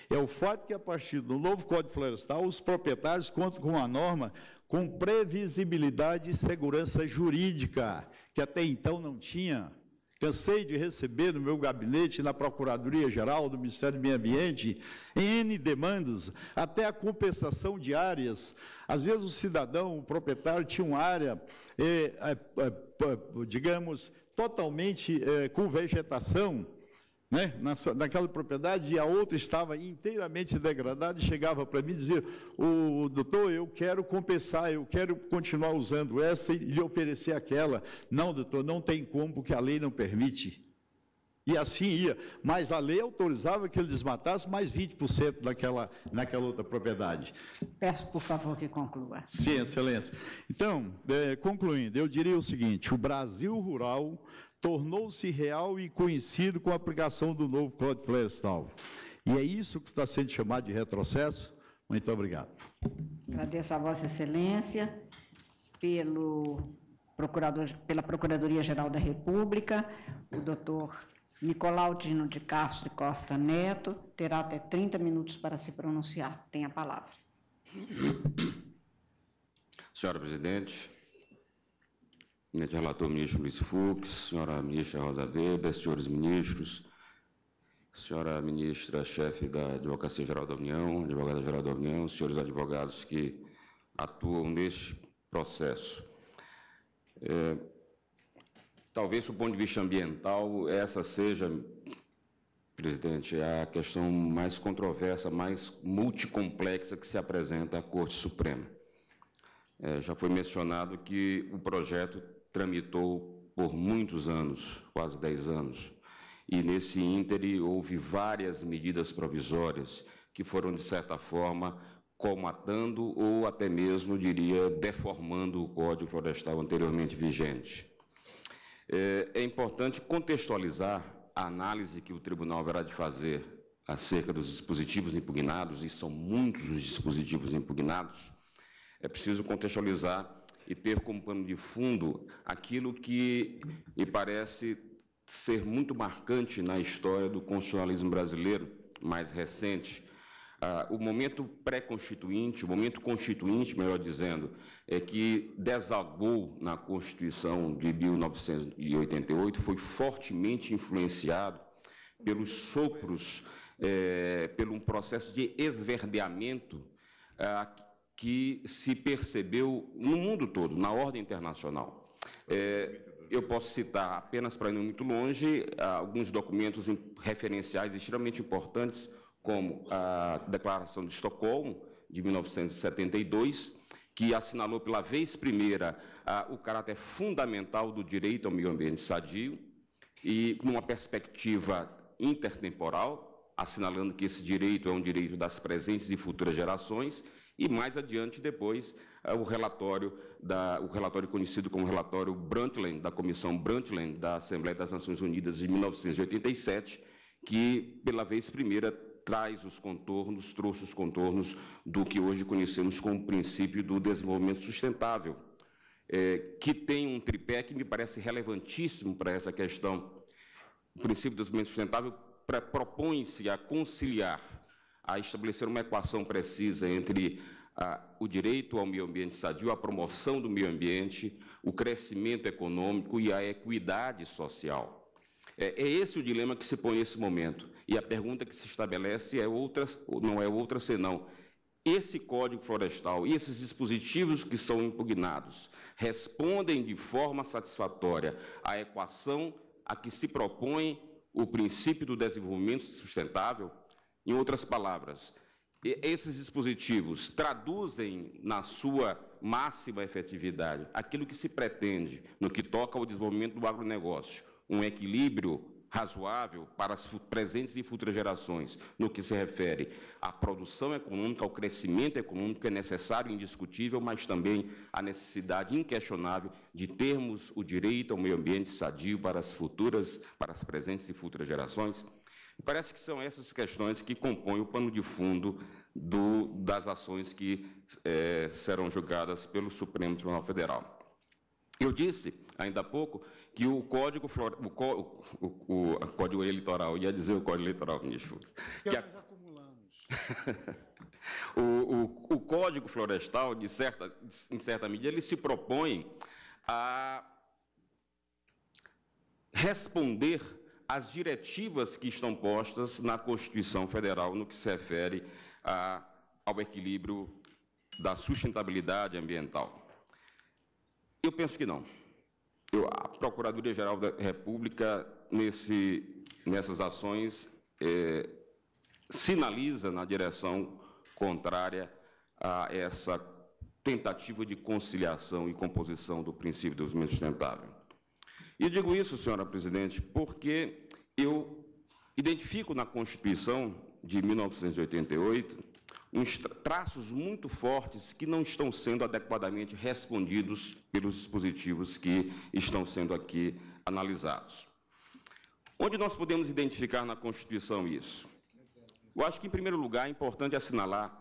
É o fato que, a partir do novo Código Florestal, os proprietários contam com uma norma com previsibilidade e segurança jurídica, que até então não tinha. Cansei de receber no meu gabinete, na Procuradoria-Geral do Ministério do Meio Ambiente, N demandas, até a compensação de áreas. Às vezes o cidadão, o proprietário, tinha uma área, digamos, totalmente com vegetação, né, naquela propriedade, e a outra estava inteiramente degradada, e chegava para mim e dizia: doutor, eu quero compensar, eu quero continuar usando essa e lhe oferecer aquela. Não, doutor, não tem como, porque a lei não permite. E assim ia, mas a lei autorizava que ele desmatasse mais 20% naquela outra propriedade. Peço, por favor, que conclua. Sim, excelência. Então, concluindo, eu diria o seguinte: o Brasil rural tornou-se real e conhecido com a aplicação do novo Código Florestal. E é isso que está sendo chamado de retrocesso. Muito obrigado. Agradeço a Vossa Excelência pela Procuradoria-Geral da República, o doutor Nicolau Dino de Castro Costa Neto terá até 30 minutos para se pronunciar. Tem a palavra. Senhora Presidente, ministro relator, ministro Luiz Fux, senhora ministra Rosa Weber, senhores ministros, senhora ministra-chefe da Advocacia-Geral da União, advogada-geral da União, senhores advogados que atuam neste processo. Talvez, do ponto de vista ambiental, essa seja, presidente, a questão mais controversa, mais multicomplexa que se apresenta à Corte Suprema. Já foi mencionado que o projeto tramitou por muitos anos, quase 10 anos, e nesse íntere houve várias medidas provisórias que foram, de certa forma, comatando ou até mesmo, diria, deformando o Código Florestal anteriormente vigente. É importante contextualizar a análise que o tribunal haverá de fazer acerca dos dispositivos impugnados, e são muitos os dispositivos impugnados. É preciso contextualizar e ter como pano de fundo aquilo que me parece ser muito marcante na história do constitucionalismo brasileiro mais recente. O momento pré-constituinte, o momento constituinte, melhor dizendo, é que desagou na Constituição de 1988, foi fortemente influenciado pelos sopros, pelo um processo de esverdeamento que se percebeu no mundo todo, na ordem internacional. Eu posso citar, apenas para ir muito longe, alguns documentos referenciais extremamente importantes, como a Declaração de Estocolmo, de 1972, que assinalou pela vez primeira o caráter fundamental do direito ao meio ambiente sadio, e numa perspectiva intertemporal, assinalando que esse direito é um direito das presentes e futuras gerações, e mais adiante, depois, o relatório conhecido como relatório Brundtland, da Comissão Brundtland da Assembleia das Nações Unidas de 1987, que, pela vez primeira, trouxe os contornos do que hoje conhecemos como princípio do desenvolvimento sustentável, que tem um tripé que me parece relevantíssimo para essa questão. O princípio do desenvolvimento sustentável propõe-se a conciliar, a estabelecer uma equação precisa entre o direito ao meio ambiente sadio, a promoção do meio ambiente, o crescimento econômico e a equidade social. É esse o dilema que se põe nesse momento. E a pergunta que se estabelece não é outra senão: esse Código Florestal e esses dispositivos que são impugnados respondem de forma satisfatória à equação a que se propõe o princípio do desenvolvimento sustentável? Em outras palavras, esses dispositivos traduzem na sua máxima efetividade aquilo que se pretende no que toca ao desenvolvimento do agronegócio, um equilíbrio razoável para as presentes e futuras gerações, no que se refere à produção econômica, ao crescimento econômico, que é necessário e indiscutível, mas também à necessidade inquestionável de termos o direito ao meio ambiente sadio para as presentes e futuras gerações. Parece que são essas questões que compõem o pano de fundo das ações que serão julgadas pelo Supremo Tribunal Federal. Eu disse, ainda há pouco, que o Código Eleitoral, ia dizer o Código Eleitoral, ministro Fux. Nós acumulamos. O Código Florestal, em certa medida, ele se propõe a responder às diretivas que estão postas na Constituição Federal no que se refere ao equilíbrio da sustentabilidade ambiental. Eu penso que não. A Procuradoria-Geral da República, nessas ações, sinaliza na direção contrária a essa tentativa de conciliação e composição do princípio do desenvolvimento sustentável. E digo isso, senhora presidente, porque eu identifico na Constituição de 1988 uns traços muito fortes que não estão sendo adequadamente respondidos pelos dispositivos que estão sendo aqui analisados. Onde nós podemos identificar na Constituição isso? Eu acho que, em primeiro lugar, é importante assinalar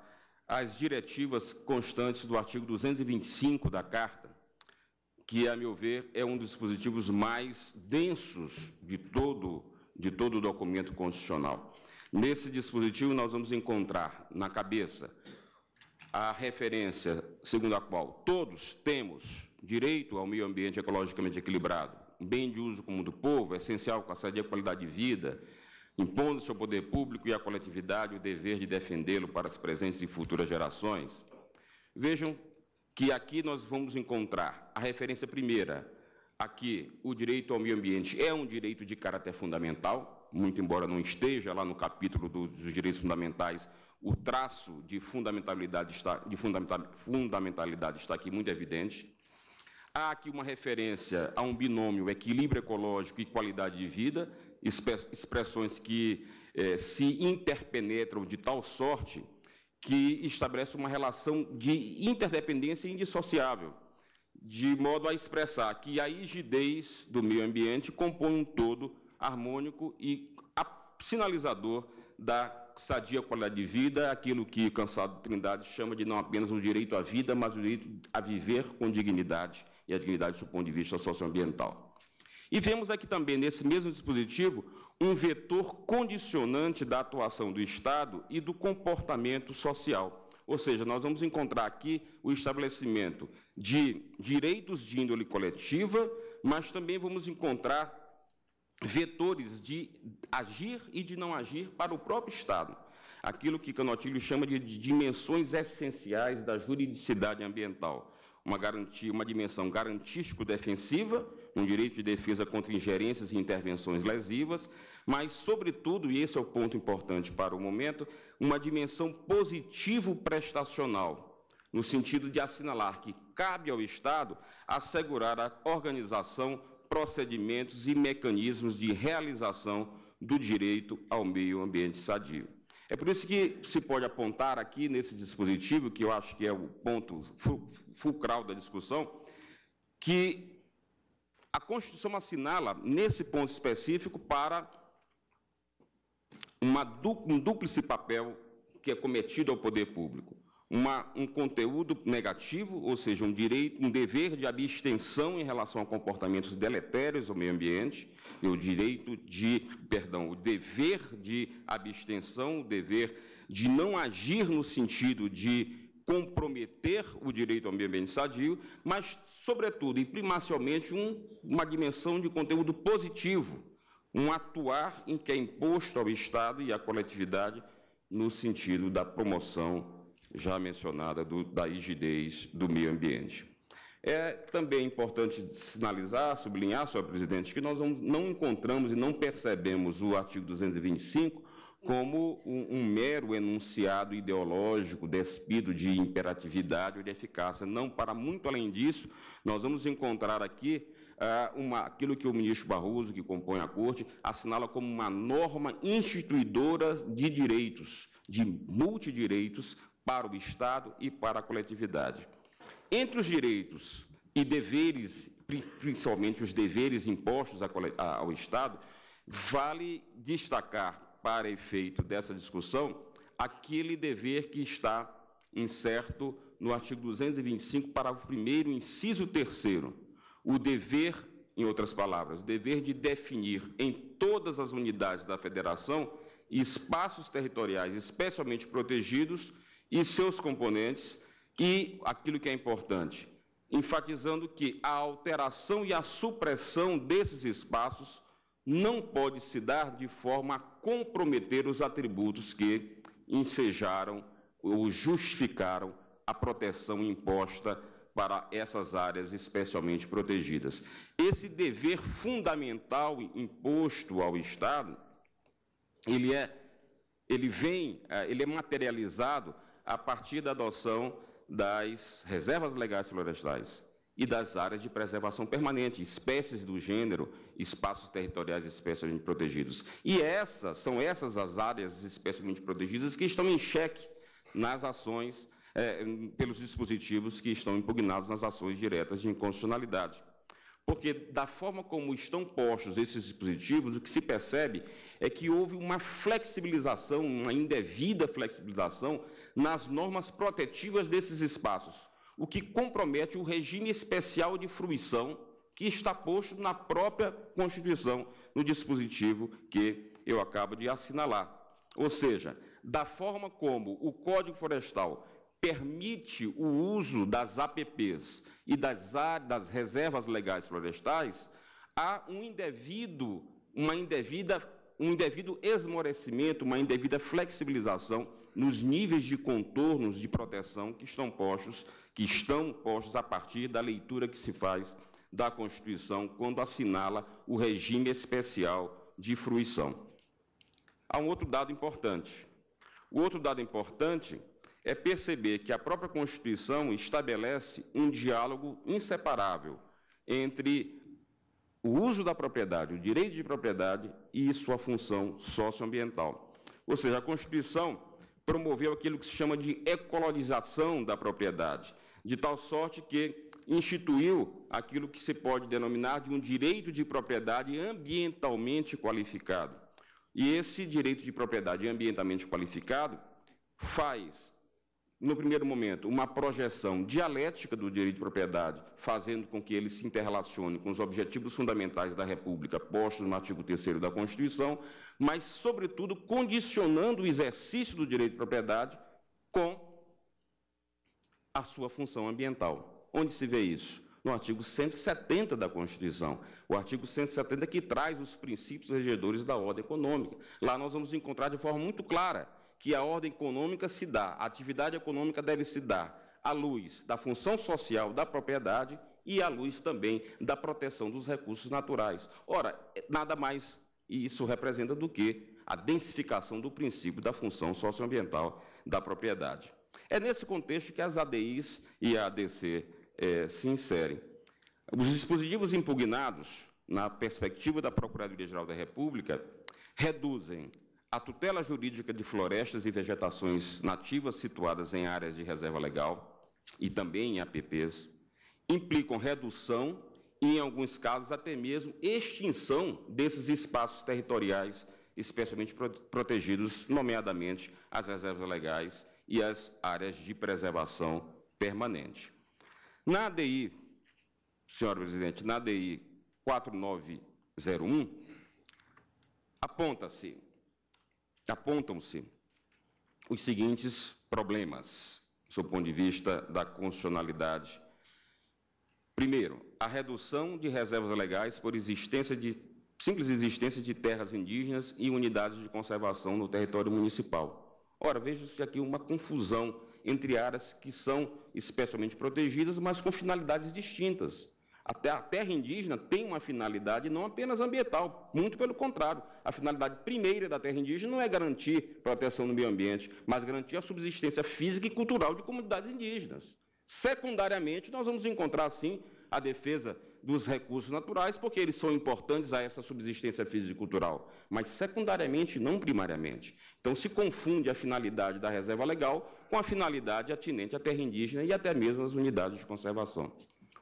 as diretivas constantes do artigo 225 da Carta, que, a meu ver, é um dos dispositivos mais densos de todo o documento constitucional. Nesse dispositivo, nós vamos encontrar na cabeça a referência segundo a qual todos temos direito ao meio ambiente ecologicamente equilibrado, bem de uso comum do povo, essencial para a sadia qualidade de vida, impondo-se ao poder público e à coletividade o dever de defendê-lo para as presentes e futuras gerações. Vejam que aqui nós vamos encontrar a referência primeira. Aqui, o direito ao meio ambiente é um direito de caráter fundamental, muito embora não esteja lá no capítulo dos direitos fundamentais, o traço de fundamentalidade está aqui muito evidente. Há aqui uma referência a um binômio equilíbrio ecológico e qualidade de vida, expressões que se interpenetram de tal sorte que estabelece uma relação de interdependência indissociável, de modo a expressar que a rigidez do meio ambiente compõe um todo harmônico e sinalizador da sadia qualidade de vida, aquilo que Cansado Trindade chama de não apenas o direito à vida, mas o direito a viver com dignidade, e a dignidade do ponto de vista socioambiental. E vemos aqui também, nesse mesmo dispositivo, um vetor condicionante da atuação do Estado e do comportamento social. Ou seja, nós vamos encontrar aqui o estabelecimento de direitos de índole coletiva, mas também vamos encontrar vetores de agir e de não agir para o próprio Estado. Aquilo que Canotilho chama de dimensões essenciais da juridicidade ambiental. Uma dimensão garantístico-defensiva, um direito de defesa contra ingerências e intervenções lesivas, mas, sobretudo, e esse é o ponto importante para o momento, uma dimensão positivo-prestacional, no sentido de assinalar que cabe ao Estado assegurar a organização, procedimentos e mecanismos de realização do direito ao meio ambiente sadio. É por isso que se pode apontar aqui nesse dispositivo, que eu acho que é o ponto fulcral da discussão, que a Constituição assinala, nesse ponto específico, para um dúplice papel que é cometido ao poder público. Um conteúdo negativo, ou seja, um dever de abstenção em relação a comportamentos deletérios ao meio ambiente, e o dever de abstenção, o dever de não agir no sentido de comprometer o direito ao meio ambiente sadio, mas, sobretudo e primacialmente, uma dimensão de conteúdo positivo, um atuar em que é imposto ao Estado e à coletividade no sentido da promoção já mencionada da rigidez do meio ambiente. É também importante sinalizar, sublinhar, senhor presidente, que nós não encontramos e não percebemos o artigo 225 como um mero enunciado ideológico despido de imperatividade ou de eficácia. Não, para muito além disso, nós vamos encontrar aqui aquilo que o ministro Barroso, que compõe a Corte, assinala como uma norma instituidora de direitos, de multidireitos, para o Estado e para a coletividade. Entre os direitos e deveres, principalmente os deveres impostos ao Estado, vale destacar, para efeito dessa discussão, aquele dever que está incerto no artigo 225, parágrafo 1º, inciso 3º, o dever, em outras palavras, o dever de definir em todas as unidades da Federação espaços territoriais especialmente protegidos e seus componentes, e aquilo que é importante, enfatizando que a alteração e a supressão desses espaços não pode se dar de forma a comprometer os atributos que ensejaram ou justificaram a proteção imposta para essas áreas especialmente protegidas. Esse dever fundamental imposto ao Estado, ele é materializado a partir da adoção das reservas legais florestais. e das áreas de preservação permanente, espécies do gênero, espaços territoriais especialmente protegidos. E são essas as áreas especialmente protegidas que estão em xeque nas ações, pelos dispositivos que estão impugnados nas ações diretas de inconstitucionalidade. Porque, da forma como estão postos esses dispositivos, o que se percebe é que houve uma flexibilização, uma indevida flexibilização nas normas protetivas desses espaços, o que compromete o regime especial de fruição que está posto na própria Constituição, no dispositivo que eu acabo de assinalar. Ou seja, da forma como o Código Florestal permite o uso das APPs e das reservas legais florestais, há um indevido esmorecimento, uma indevida flexibilização nos níveis de contornos de proteção que estão postos a partir da leitura que se faz da Constituição quando assinala o regime especial de fruição. Há um outro dado importante. O outro dado importante é perceber que a própria Constituição estabelece um diálogo inseparável entre o uso da propriedade, o direito de propriedade e sua função socioambiental. Ou seja, a Constituição promoveu aquilo que se chama de ecolodização da propriedade, de tal sorte que instituiu aquilo que se pode denominar de um direito de propriedade ambientalmente qualificado. E esse direito de propriedade ambientalmente qualificado faz, no primeiro momento, uma projeção dialética do direito de propriedade, fazendo com que ele se interrelacione com os objetivos fundamentais da República postos no artigo 3º da Constituição, mas, sobretudo, condicionando o exercício do direito de propriedade com a sua função ambiental. Onde se vê isso? No artigo 170 da Constituição. O artigo 170 que traz os princípios regedores da ordem econômica. Lá nós vamos encontrar de forma muito clara que a ordem econômica se dá, a atividade econômica deve se dar à luz da função social da propriedade e à luz também da proteção dos recursos naturais. Ora, nada mais isso representa do que a densificação do princípio da função socioambiental da propriedade. É nesse contexto que as ADIs e a ADC se inserem. Os dispositivos impugnados, na perspectiva da Procuradoria-Geral da República, reduzem a tutela jurídica de florestas e vegetações nativas situadas em áreas de reserva legal e também em APPs, implicam redução e, em alguns casos, até mesmo extinção desses espaços territoriais especialmente protegidos, nomeadamente as reservas legais e as áreas de preservação permanente. Na ADI, senhor presidente, na ADI 4901, apontam-se os seguintes problemas, sob o ponto de vista da constitucionalidade. Primeiro, a redução de reservas legais por simples existência de terras indígenas e unidades de conservação no território municipal. Ora, veja-se aqui uma confusão entre áreas que são especialmente protegidas, mas com finalidades distintas. A terra indígena tem uma finalidade não apenas ambiental, muito pelo contrário. A finalidade primeira da terra indígena não é garantir proteção do meio ambiente, mas garantir a subsistência física e cultural de comunidades indígenas. Secundariamente, nós vamos encontrar, sim, a defesa dos recursos naturais, porque eles são importantes a essa subsistência física e cultural, mas secundariamente, não primariamente. Então, se confunde a finalidade da reserva legal com a finalidade atinente à terra indígena e até mesmo às unidades de conservação.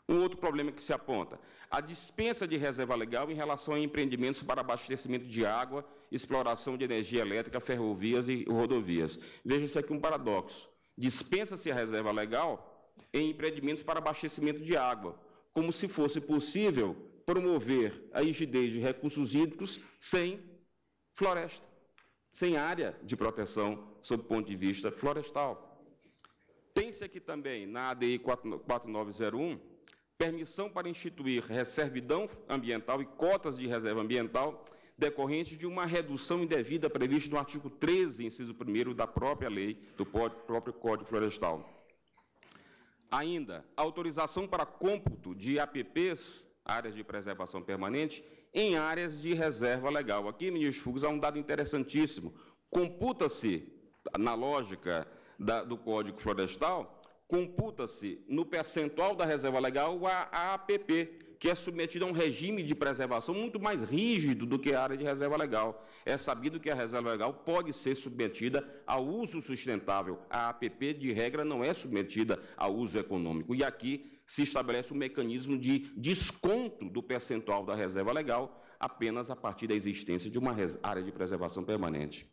Um outro problema que se aponta, a dispensa de reserva legal em relação a empreendimentos para abastecimento de água, exploração de energia elétrica, ferrovias e rodovias. Veja-se aqui um paradoxo. Dispensa-se a reserva legal em empreendimentos para abastecimento de água, como se fosse possível promover a rigidez de recursos hídricos sem floresta, sem área de proteção sob o ponto de vista florestal. Tem-se aqui também, na ADI 4901, permissão para instituir reservidão ambiental e cotas de reserva ambiental decorrentes de uma redução indevida prevista no artigo 13, inciso 1º da própria lei, do próprio Código Florestal. Ainda, autorização para cômputo de APPs, áreas de preservação permanente, em áreas de reserva legal. Aqui, ministro Fux, há um dado interessantíssimo. Computa-se, na lógica do Código Florestal, computa-se no percentual da reserva legal a APP, que é submetida a um regime de preservação muito mais rígido do que a área de reserva legal. É sabido que a reserva legal pode ser submetida ao uso sustentável. A APP, de regra, não é submetida ao uso econômico. E aqui se estabelece um mecanismo de desconto do percentual da reserva legal apenas a partir da existência de uma área de preservação permanente.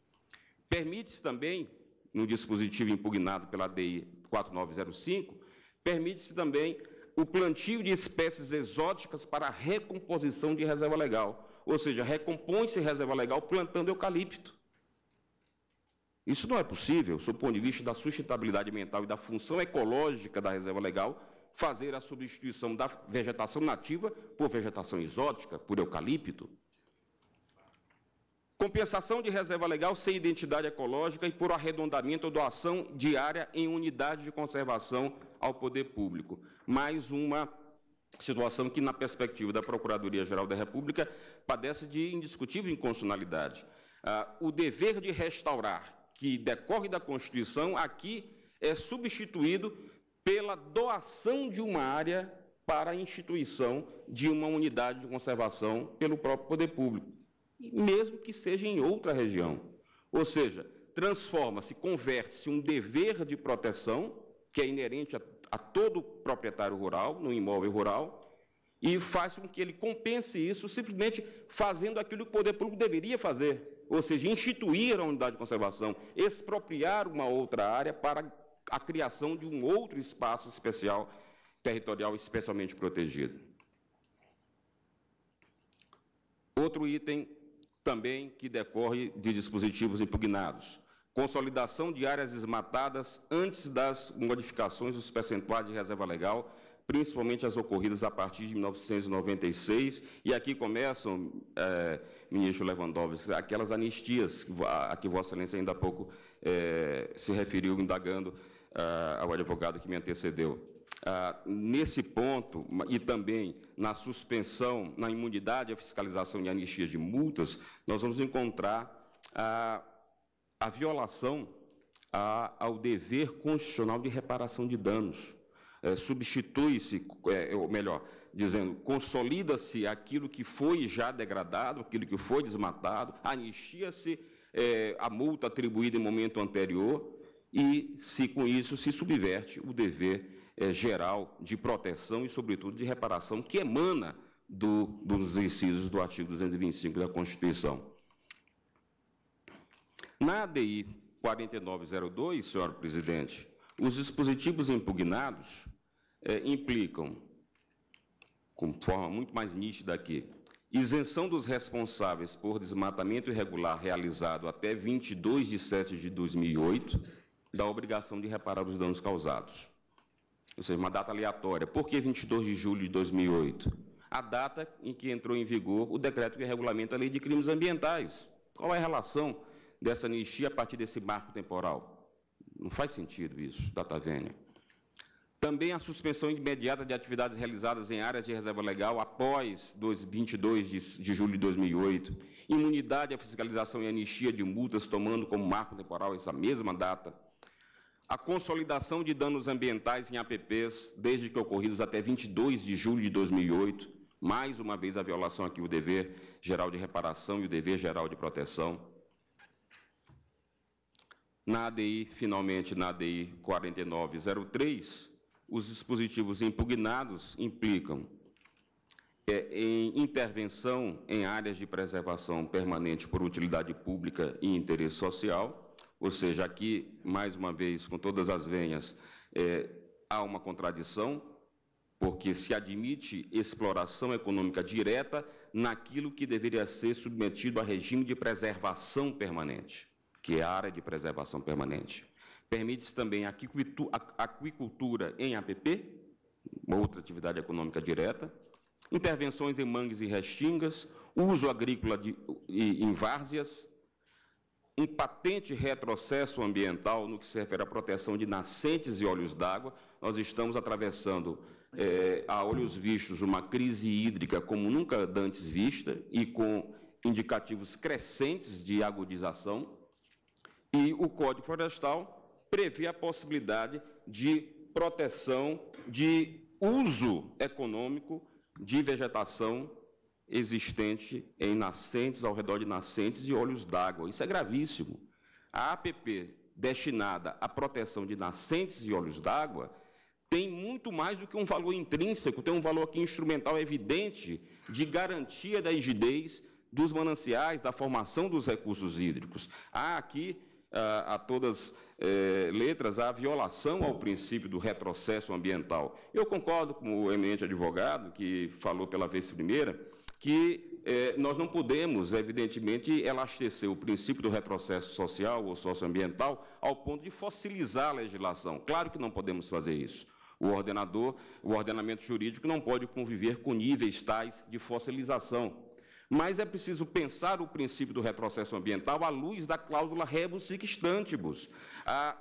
Permite-se também, no dispositivo impugnado pela DI 4905, permite-se também o plantio de espécies exóticas para a recomposição de reserva legal. Ou seja, recompõe-se reserva legal plantando eucalipto. Isso não é possível, sob o ponto de vista da sustentabilidade ambiental e da função ecológica da reserva legal, fazer a substituição da vegetação nativa por vegetação exótica, por eucalipto. Compensação de reserva legal sem identidade ecológica e por arredondamento ou doação de área em unidade de conservação ao poder público. Mais uma situação que, na perspectiva da Procuradoria-Geral da República, padece de indiscutível inconstitucionalidade. O dever de restaurar, que decorre da Constituição, aqui é substituído pela doação de uma área para a instituição de uma unidade de conservação pelo próprio poder público, mesmo que seja em outra região. Ou seja, transforma-se, converte-se um dever de proteção, que é inerente a todo proprietário rural, no imóvel rural, e faz com que ele compense isso simplesmente fazendo aquilo que o poder público deveria fazer, ou seja, instituir a unidade de conservação, expropriar uma outra área para a criação de um outro espaço especial, territorial especialmente protegido. Outro item também que decorre de dispositivos impugnados. Consolidação de áreas desmatadas antes das modificações dos percentuais de reserva legal, principalmente as ocorridas a partir de 1996, e aqui começam, ministro Lewandowski, aquelas anistias a que Vossa Excelência ainda há pouco se referiu, indagando ao advogado que me antecedeu. Nesse ponto, e também na suspensão, na imunidade, a fiscalização e anistia de multas, nós vamos encontrar a violação ao dever constitucional de reparação de danos. Substitui-se, ou melhor, dizendo, consolida-se aquilo que foi já degradado, aquilo que foi desmatado, anistia-se a multa atribuída em momento anterior e, com isso, se subverte o dever geral de proteção e, sobretudo, de reparação que emana dos incisos do artigo 225 da Constituição. Na ADI 4902, senhor presidente, os dispositivos impugnados implicam, com forma muito mais nítida aqui, isenção dos responsáveis por desmatamento irregular realizado até 22 de setembro de 2008 da obrigação de reparar os danos causados. Ou seja, uma data aleatória. Por que 22 de julho de 2008? A data em que entrou em vigor o decreto que regulamenta a Lei de Crimes Ambientais. Qual é a relação dessa anistia a partir desse marco temporal? Não faz sentido isso, data vênia. Também a suspensão imediata de atividades realizadas em áreas de reserva legal após 22 de julho de 2008. Imunidade à fiscalização e anistia de multas, tomando como marco temporal essa mesma data. A consolidação de danos ambientais em APPs, desde que ocorridos até 22 de julho de 2008. Mais uma vez, a violação aqui do dever geral de reparação e o dever geral de proteção. Na ADI, finalmente, na ADI 4903, os dispositivos impugnados implicam em intervenção em áreas de preservação permanente por utilidade pública e interesse social, ou seja, aqui, mais uma vez, com todas as venhas, há uma contradição, porque se admite exploração econômica direta naquilo que deveria ser submetido a regime de preservação permanente, que é a área de preservação permanente. Permite-se também a aquicultura em APP, outra atividade econômica direta, intervenções em mangues e restingas, uso agrícola em várzeas, um patente retrocesso ambiental no que se refere à proteção de nascentes e olhos d'água. Nós estamos atravessando, a olhos vistos, uma crise hídrica como nunca antes vista e com indicativos crescentes de agudização. E o Código Florestal prevê a possibilidade de proteção de uso econômico de vegetação existente em nascentes, ao redor de nascentes e olhos d'água. Isso é gravíssimo. A APP destinada à proteção de nascentes e olhos d'água tem muito mais do que um valor intrínseco, tem um valor aqui instrumental evidente de garantia da rigidez dos mananciais, da formação dos recursos hídricos. Há aqui, a todas letras, a violação ao princípio do retrocesso ambiental. Eu concordo com o eminente advogado, que falou pela vez primeira, que nós não podemos, evidentemente, elastecer o princípio do retrocesso social ou socioambiental ao ponto de fossilizar a legislação. Claro que não podemos fazer isso. O ordenamento jurídico não pode conviver com níveis tais de fossilização. Mas é preciso pensar o princípio do retrocesso ambiental à luz da cláusula rebus sic stantibus.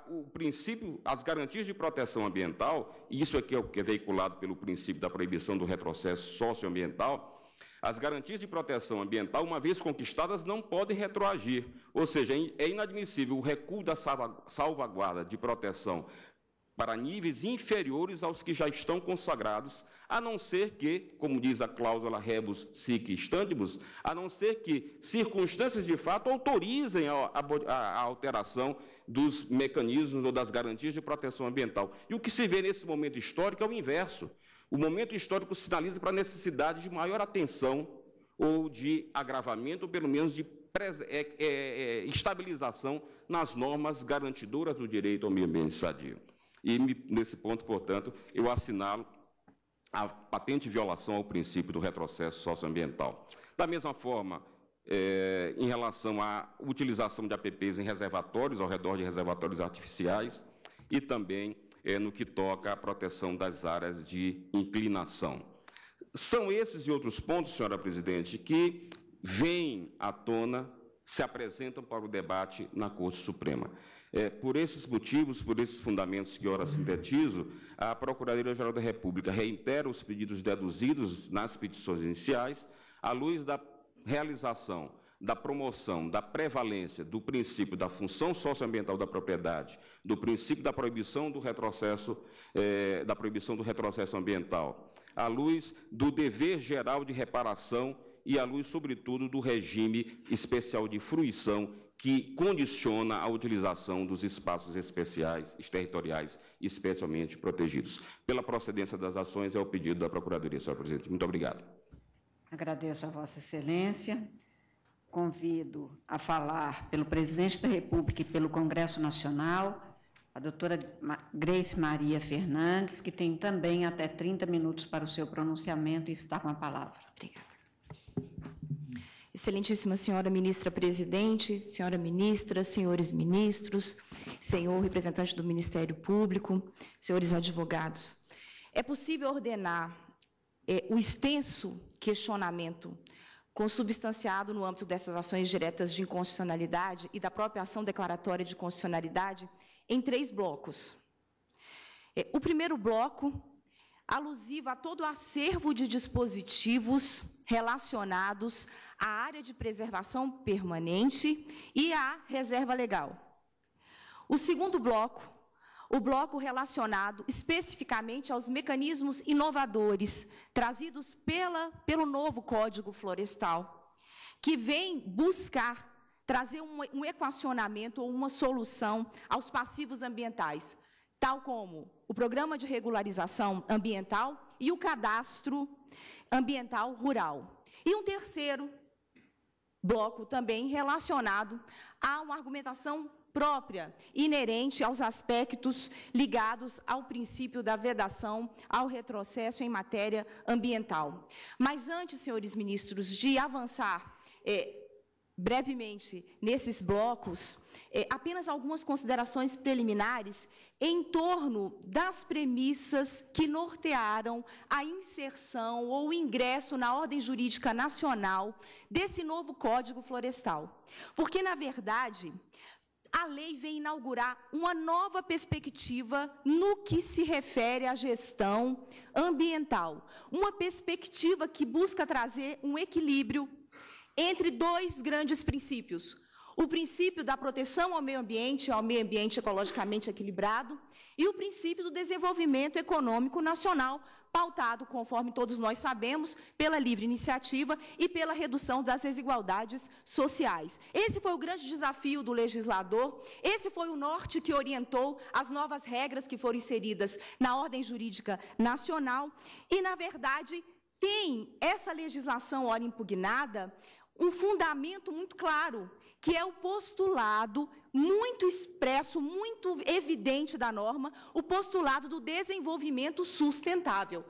O princípio, as garantias de proteção ambiental, e isso aqui é o que é veiculado pelo princípio da proibição do retrocesso socioambiental, as garantias de proteção ambiental, uma vez conquistadas, não podem retroagir. Ou seja, é inadmissível o recuo da salvaguarda de proteção para níveis inferiores aos que já estão consagrados, a não ser que, como diz a cláusula rebus sic stantibus, a não ser que circunstâncias de fato autorizem a alteração dos mecanismos ou das garantias de proteção ambiental. E o que se vê nesse momento histórico é o inverso. O momento histórico sinaliza para a necessidade de maior atenção ou de agravamento, ou pelo menos de estabilização nas normas garantidoras do direito ao meio ambiente sadio. E, nesse ponto, portanto, eu assinalo a patente violação ao princípio do retrocesso socioambiental. Da mesma forma, em relação à utilização de APPs em reservatórios, ao redor de reservatórios artificiais, e também no que toca à proteção das áreas de inclinação. São esses e outros pontos, senhora presidente, que vêm à tona, se apresentam para o debate na Corte Suprema. Por esses motivos, por esses fundamentos que ora sintetizo, a Procuradoria-Geral da República reitera os pedidos deduzidos nas petições iniciais, à luz da realização, da promoção, da prevalência do princípio da função socioambiental da propriedade, do princípio da proibição do retrocesso ambiental, à luz do dever geral de reparação e à luz, sobretudo, do regime especial de fruição que condiciona a utilização dos espaços especiais, territoriais, especialmente protegidos. Pela procedência das ações, é o pedido da Procuradoria, senhora presidente. Muito obrigado. Agradeço a Vossa Excelência. Convido a falar pelo Presidente da República e pelo Congresso Nacional, a doutora Grace Maria Fernandes, que tem também até 30 minutos para o seu pronunciamento e está com a palavra. Obrigada. Excelentíssima senhora ministra-presidente, senhora ministra, senhores ministros, senhor representante do Ministério Público, senhores advogados. É possível ordenar o extenso questionamento consubstanciado no âmbito dessas ações diretas de inconstitucionalidade e da própria ação declaratória de constitucionalidade em 3 blocos. O primeiro bloco, alusivo a todo o acervo de dispositivos relacionados à área de preservação permanente e à reserva legal. O segundo bloco, o bloco relacionado especificamente aos mecanismos inovadores trazidos pelo novo Código Florestal, que vem buscar trazer um equacionamento ou uma solução aos passivos ambientais, tal como o Programa de Regularização Ambiental e o Cadastro Ambiental Rural. E um terceiro bloco também relacionado a uma argumentação própria, inerente aos aspectos ligados ao princípio da vedação, ao retrocesso em matéria ambiental. Mas antes, senhores ministros, de avançar brevemente nesses blocos, apenas algumas considerações preliminares em torno das premissas que nortearam a inserção ou o ingresso na ordem jurídica nacional desse novo Código Florestal. Porque, na verdade, a lei vem inaugurar uma nova perspectiva no que se refere à gestão ambiental. Uma perspectiva que busca trazer um equilíbrio entre 2 grandes princípios. o princípio da proteção ao meio ambiente ecologicamente equilibrado, e o princípio do desenvolvimento econômico nacional, pautado, conforme todos nós sabemos, pela livre iniciativa e pela redução das desigualdades sociais. Esse foi o grande desafio do legislador, esse foi o norte que orientou as novas regras que foram inseridas na ordem jurídica nacional, e, na verdade, tem essa legislação, ora impugnada, um fundamento muito claro, que é o postulado muito expresso, muito evidente da norma, o postulado do desenvolvimento sustentável.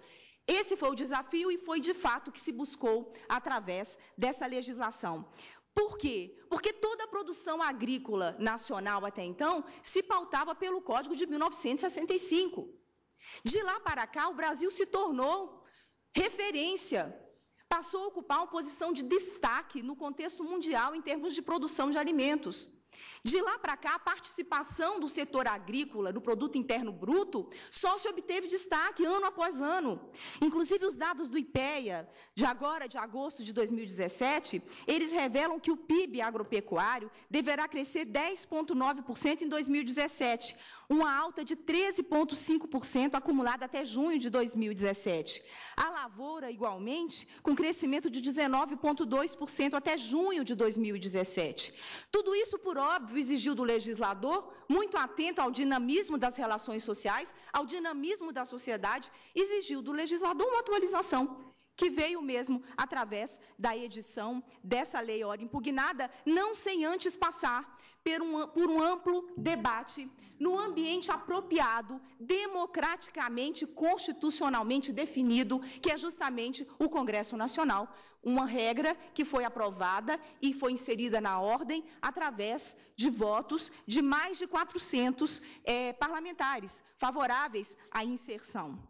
Esse foi o desafio e foi, de fato, que se buscou através dessa legislação. Por quê? Porque toda a produção agrícola nacional até então se pautava pelo Código de 1965. De lá para cá, o Brasil se tornou referência, passou a ocupar uma posição de destaque no contexto mundial em termos de produção de alimentos. De lá para cá, a participação do setor agrícola no produto interno bruto só se obteve destaque ano após ano. Inclusive, os dados do IPEA, de agora, de agosto de 2017, eles revelam que o PIB agropecuário deverá crescer 10,9% em 2017, uma alta de 13,5% acumulada até junho de 2017. A lavoura, igualmente, com crescimento de 19,2% até junho de 2017. Tudo isso, por óbvio, exigiu do legislador, muito atento ao dinamismo das relações sociais, ao dinamismo da sociedade, exigiu do legislador uma atualização, que veio mesmo através da edição dessa lei ora impugnada, não sem antes passar por um amplo debate no ambiente apropriado, democraticamente, constitucionalmente definido, que é justamente o Congresso Nacional, uma regra que foi aprovada e foi inserida na ordem através de votos de mais de 400 parlamentares favoráveis à inserção.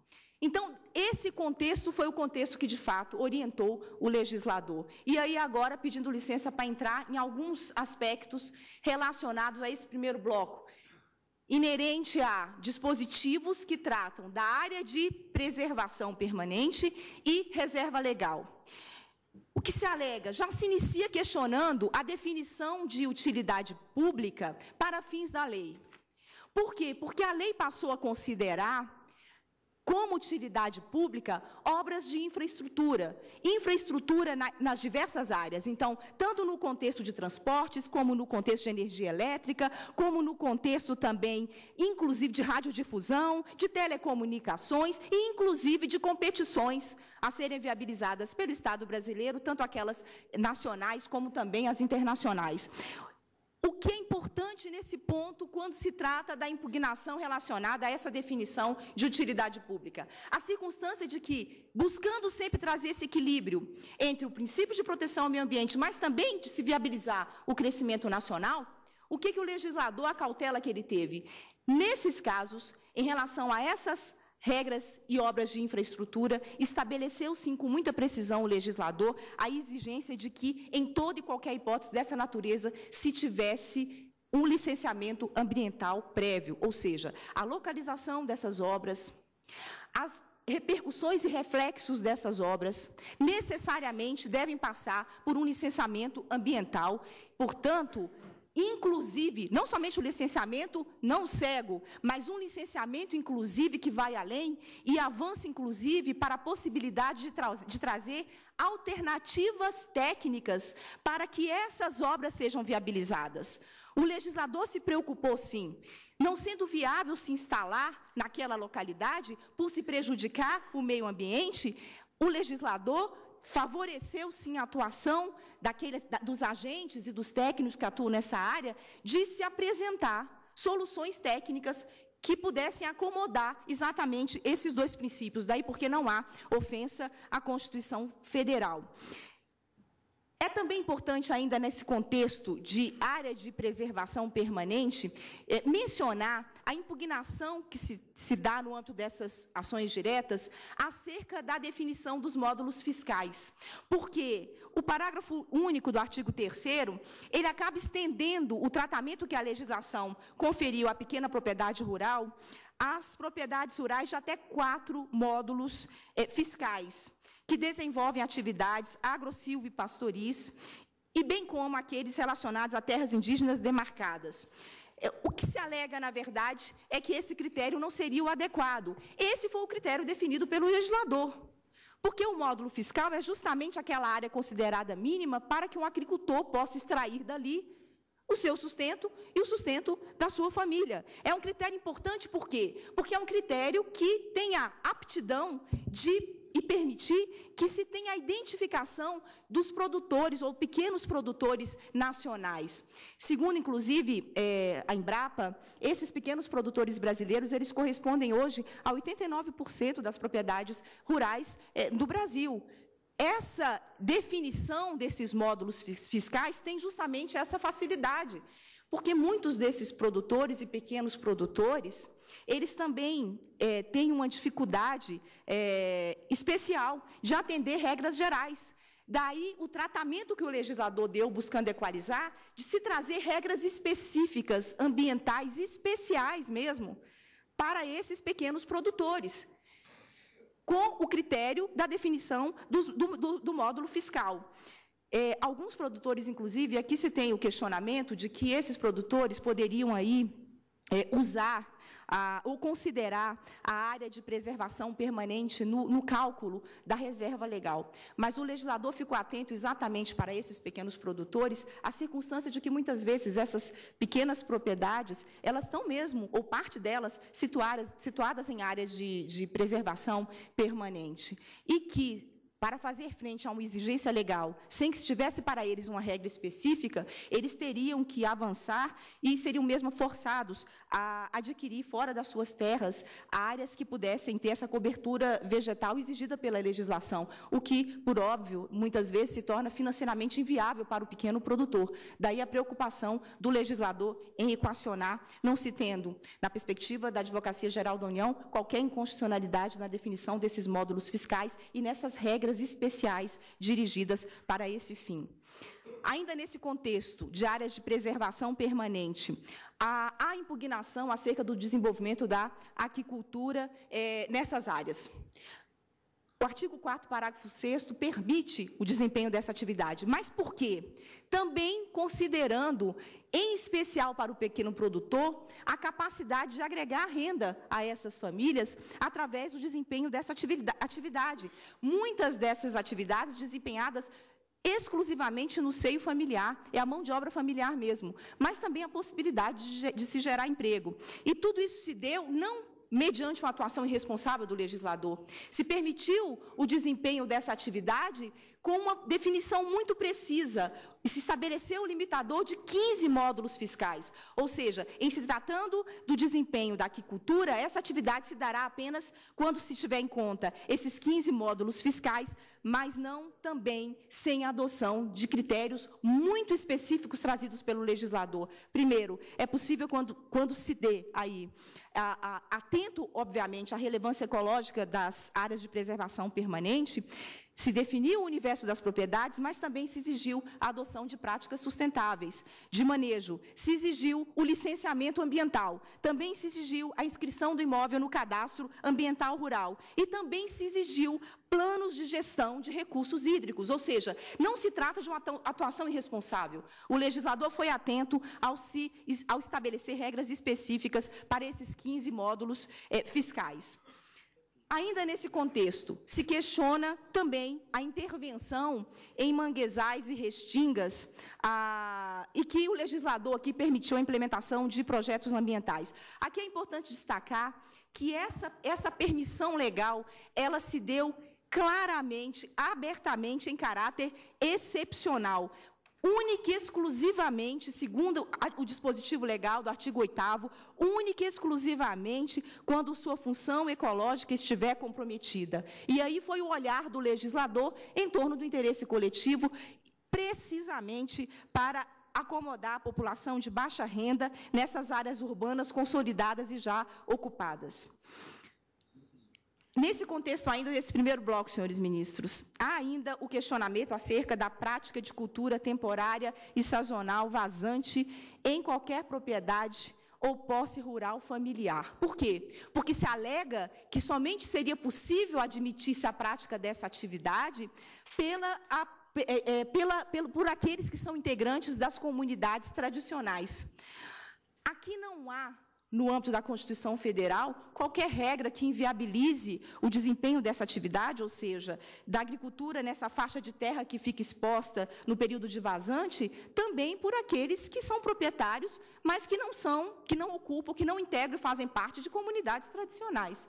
Então, esse contexto foi o contexto que, de fato, orientou o legislador. E aí, agora, pedindo licença para entrar em alguns aspectos relacionados a esse primeiro bloco, inerente a dispositivos que tratam da área de preservação permanente e reserva legal. O que se alega? Já se inicia questionando a definição de utilidade pública para fins da lei. Por quê? Porque a lei passou a considerar como utilidade pública obras de infraestrutura, nas diversas áreas. Então, tanto no contexto de transportes, como no contexto de energia elétrica, como no contexto também, inclusive, de radiodifusão, de telecomunicações e, inclusive, de competições a serem viabilizadas pelo Estado brasileiro, tanto aquelas nacionais como também as internacionais. O que é importante nesse ponto quando se trata da impugnação relacionada a essa definição de utilidade pública? A circunstância de que, buscando sempre trazer esse equilíbrio entre o princípio de proteção ao meio ambiente, mas também de se viabilizar o crescimento nacional, o que o legislador, a cautela que ele teve? Nesses casos, em relação a essas regras e obras de infraestrutura, estabeleceu, sim, com muita precisão o legislador, a exigência de que, em toda e qualquer hipótese dessa natureza, se tivesse um licenciamento ambiental prévio, ou seja, a localização dessas obras, as repercussões e reflexos dessas obras, necessariamente devem passar por um licenciamento ambiental, portanto, inclusive, não somente o licenciamento não cego, mas um licenciamento, inclusive, que vai além e avança, inclusive, para a possibilidade de trazer alternativas técnicas para que essas obras sejam viabilizadas. O legislador se preocupou, sim, não sendo viável se instalar naquela localidade por se prejudicar o meio ambiente, o legislador favoreceu, sim, a atuação dos agentes e dos técnicos que atuam nessa área, de se apresentar soluções técnicas que pudessem acomodar exatamente esses dois princípios, daí porque não há ofensa à Constituição Federal. É também importante, ainda nesse contexto de área de preservação permanente, mencionar a impugnação que se dá no âmbito dessas ações diretas acerca da definição dos módulos fiscais. Porque o parágrafo único do artigo 3º, ele acaba estendendo o tratamento que a legislação conferiu à pequena propriedade rural às propriedades rurais de até 4 módulos fiscais, que desenvolvem atividades agro-silvopastoris e bem como aqueles relacionados a terras indígenas demarcadas. O que se alega, na verdade, é que esse critério não seria o adequado. Esse foi o critério definido pelo legislador. Porque o módulo fiscal é justamente aquela área considerada mínima para que um agricultor possa extrair dali o seu sustento e o sustento da sua família. É um critério importante, por quê? Porque é um critério que tem a aptidão e permitir que se tenha a identificação dos produtores ou pequenos produtores nacionais. Segundo, inclusive, a Embrapa, esses pequenos produtores brasileiros, eles correspondem hoje a 89% das propriedades rurais do Brasil. Essa definição desses módulos fiscais tem justamente essa facilidade, porque muitos desses produtores e pequenos produtores, eles também têm uma dificuldade especial de atender regras gerais. Daí o tratamento que o legislador deu, buscando equalizar, de se trazer regras específicas, ambientais, especiais mesmo, para esses pequenos produtores, com o critério da definição do módulo fiscal. Alguns produtores, inclusive, aqui se tem o questionamento de que esses produtores poderiam aí usar ou considerar a área de preservação permanente no cálculo da reserva legal. Mas o legislador ficou atento exatamente para esses pequenos produtores, a circunstância de que, muitas vezes, essas pequenas propriedades, elas estão mesmo, ou parte delas, situadas em áreas de preservação permanente. E que, para fazer frente a uma exigência legal, sem que estivesse para eles uma regra específica, eles teriam que avançar e seriam mesmo forçados a adquirir fora das suas terras áreas que pudessem ter essa cobertura vegetal exigida pela legislação, o que, por óbvio, muitas vezes se torna financeiramente inviável para o pequeno produtor. Daí a preocupação do legislador em equacionar, não se tendo, na perspectiva da Advocacia Geral da União, qualquer inconstitucionalidade na definição desses módulos fiscais e nessas regras especiais dirigidas para esse fim. Ainda nesse contexto de áreas de preservação permanente, há impugnação acerca do desenvolvimento da aquicultura nessas áreas. O artigo 4º, parágrafo 6º, permite o desempenho dessa atividade. Mas por quê? Também considerando, em especial para o pequeno produtor, a capacidade de agregar renda a essas famílias através do desempenho dessa atividade. Muitas dessas atividades desempenhadas exclusivamente no seio familiar, é a mão de obra familiar mesmo, mas também a possibilidade de se gerar emprego. E tudo isso se deu não mediante uma atuação irresponsável do legislador. Se permitiu o desempenho dessa atividade com uma definição muito precisa, e se estabeleceu o limitador de 15 módulos fiscais. Ou seja, em se tratando do desempenho da aquicultura, essa atividade se dará apenas quando se tiver em conta esses 15 módulos fiscais, mas não também sem a adoção de critérios muito específicos trazidos pelo legislador. Primeiro, é possível quando se dê aí, atento, obviamente, à relevância ecológica das áreas de preservação permanente, se definiu o universo das propriedades, mas também se exigiu a adoção de práticas sustentáveis de manejo, se exigiu o licenciamento ambiental, também se exigiu a inscrição do imóvel no cadastro ambiental rural e também se exigiu planos de gestão de recursos hídricos, ou seja, não se trata de uma atuação irresponsável. O legislador foi atento ao estabelecer regras específicas para esses 15 módulos fiscais. Ainda nesse contexto, se questiona também a intervenção em manguezais e restingas, e que o legislador aqui permitiu a implementação de projetos ambientais. Aqui é importante destacar que essa permissão legal, ela se deu claramente, abertamente, em caráter excepcional, única e exclusivamente, segundo o dispositivo legal do artigo 8º, única e exclusivamente quando sua função ecológica estiver comprometida. E aí foi o olhar do legislador em torno do interesse coletivo, precisamente para acomodar a população de baixa renda nessas áreas urbanas consolidadas e já ocupadas. Nesse contexto ainda, desse primeiro bloco, senhores ministros, há ainda o questionamento acerca da prática de cultura temporária e sazonal vazante em qualquer propriedade ou posse rural familiar. Por quê? Porque se alega que somente seria possível admitir-se a prática dessa atividade por aqueles que são integrantes das comunidades tradicionais. Aqui não há, no âmbito da Constituição Federal, qualquer regra que inviabilize o desempenho dessa atividade, ou seja, da agricultura nessa faixa de terra que fica exposta no período de vazante, também por aqueles que são proprietários, mas que não ocupam, que não integram e fazem parte de comunidades tradicionais.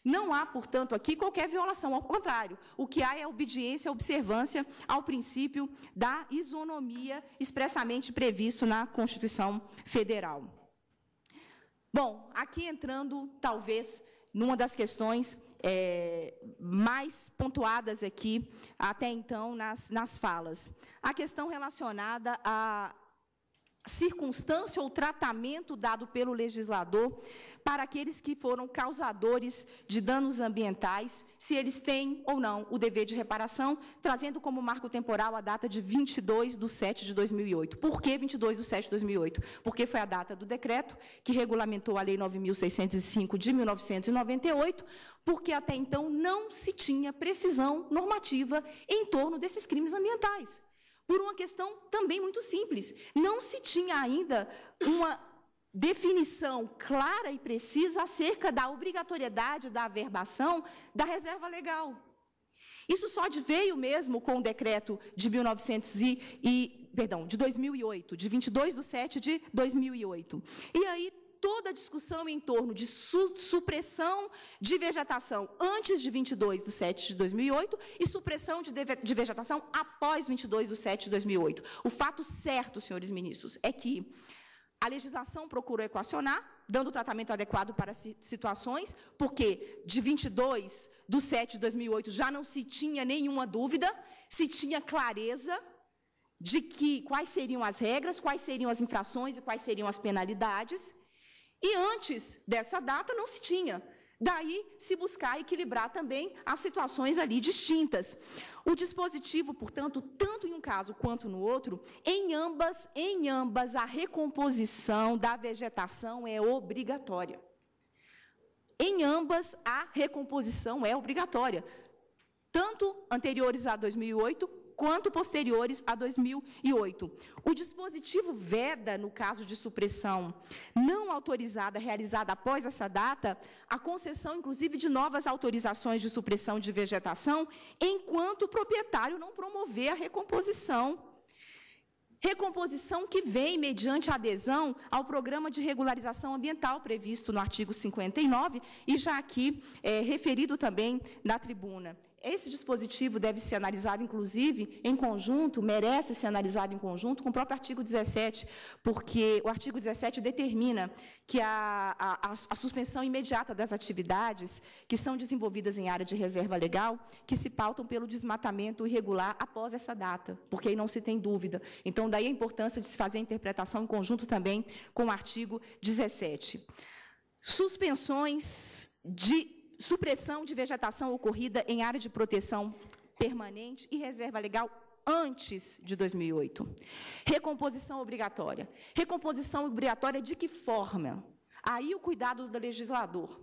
Não há, portanto, aqui qualquer violação, ao contrário, o que há é obediência, observância ao princípio da isonomia expressamente previsto na Constituição Federal. Bom, aqui entrando, talvez, numa das questões mais pontuadas aqui, até então, nas falas. A questão relacionada à circunstância ou tratamento dado pelo legislador para aqueles que foram causadores de danos ambientais, se eles têm ou não o dever de reparação, trazendo como marco temporal a data de 22/7/2008. Por que 22/7/2008? Porque foi a data do decreto que regulamentou a Lei 9.605 de 1998, porque até então não se tinha precisão normativa em torno desses crimes ambientais. Por uma questão também muito simples. Não se tinha ainda uma definição clara e precisa acerca da obrigatoriedade da averbação da reserva legal. Isso só veio mesmo com o decreto de 2008, de 22/7/2008. E aí, toda a discussão em torno de supressão de vegetação antes de 22/7/2008 e supressão de vegetação após 22/7/2008. O fato certo, senhores ministros, é que a legislação procurou equacionar, dando tratamento adequado para situações, porque de 22/7/2008 já não se tinha nenhuma dúvida, se tinha clareza de quais seriam as regras, quais seriam as infrações e quais seriam as penalidades. E antes dessa data não se tinha. Daí se buscar equilibrar também as situações ali distintas. O dispositivo, portanto, tanto em um caso quanto no outro, em ambas a recomposição da vegetação é obrigatória. Em ambas a recomposição é obrigatória, tanto anteriores a 2008 quanto posteriores a 2008. O dispositivo veda, no caso de supressão não autorizada, realizada após essa data, a concessão, inclusive, de novas autorizações de supressão de vegetação, enquanto o proprietário não promover a recomposição. Recomposição que vem mediante adesão ao Programa de Regularização Ambiental previsto no artigo 59 e já aqui referido também na tribuna. Esse dispositivo deve ser analisado, inclusive, em conjunto, merece ser analisado em conjunto com o próprio artigo 17, porque o artigo 17 determina que a suspensão imediata das atividades que são desenvolvidas em área de reserva legal, que se pautam pelo desmatamento irregular após essa data, porque aí não se tem dúvida. Então, daí a importância de se fazer a interpretação em conjunto também com o artigo 17. Suspensões de supressão de vegetação ocorrida em área de proteção permanente e reserva legal antes de 2008. Recomposição obrigatória. Recomposição obrigatória de que forma? Aí o cuidado do legislador.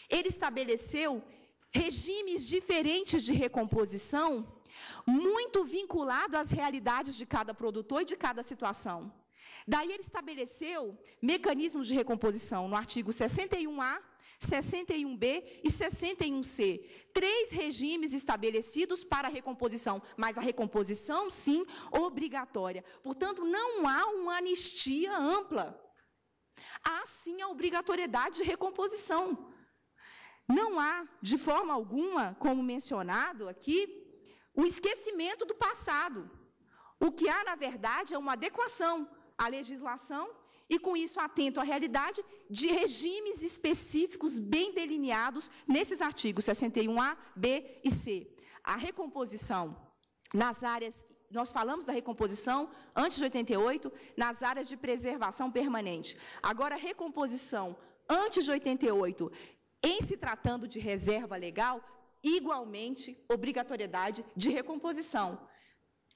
Ele estabeleceu regimes diferentes de recomposição, muito vinculado às realidades de cada produtor e de cada situação. Daí ele estabeleceu mecanismos de recomposição no artigo 61A, 61B e 61C. 3 regimes estabelecidos para a recomposição, mas a recomposição, sim, obrigatória. Portanto, não há uma anistia ampla. Há, sim, a obrigatoriedade de recomposição. Não há, de forma alguma, como mencionado aqui, o esquecimento do passado. O que há, na verdade, é uma adequação à legislação e, com isso, atento à realidade de regimes específicos bem delineados nesses artigos 61A, B e C. A recomposição nas áreas, nós falamos da recomposição antes de 88, nas áreas de preservação permanente. Agora, a recomposição antes de 88, em se tratando de reserva legal, igualmente, obrigatoriedade de recomposição.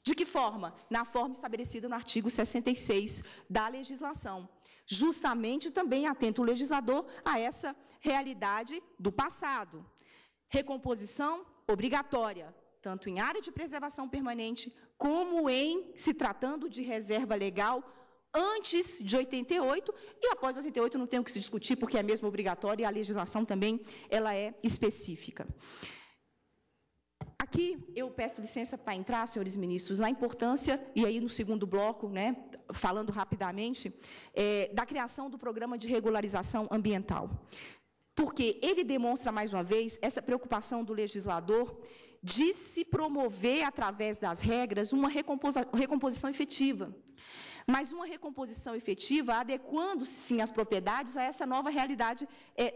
De que forma? Na forma estabelecida no artigo 66 da legislação. Justamente também atento o legislador a essa realidade do passado. Recomposição obrigatória. tanto em área de preservação permanente, como em se tratando de reserva legal antes de 88, e após 88 não tem o que se discutir, porque é mesmo obrigatório, e a legislação também ela é específica. Aqui eu peço licença para entrar, senhores ministros, na importância, e aí no segundo bloco, né, falando rapidamente, da criação do programa de regularização ambiental. Porque ele demonstra, mais uma vez, essa preocupação do legislador de se promover, através das regras, uma recomposição efetiva. Mas uma recomposição efetiva adequando-se, sim, as propriedades a essa nova realidade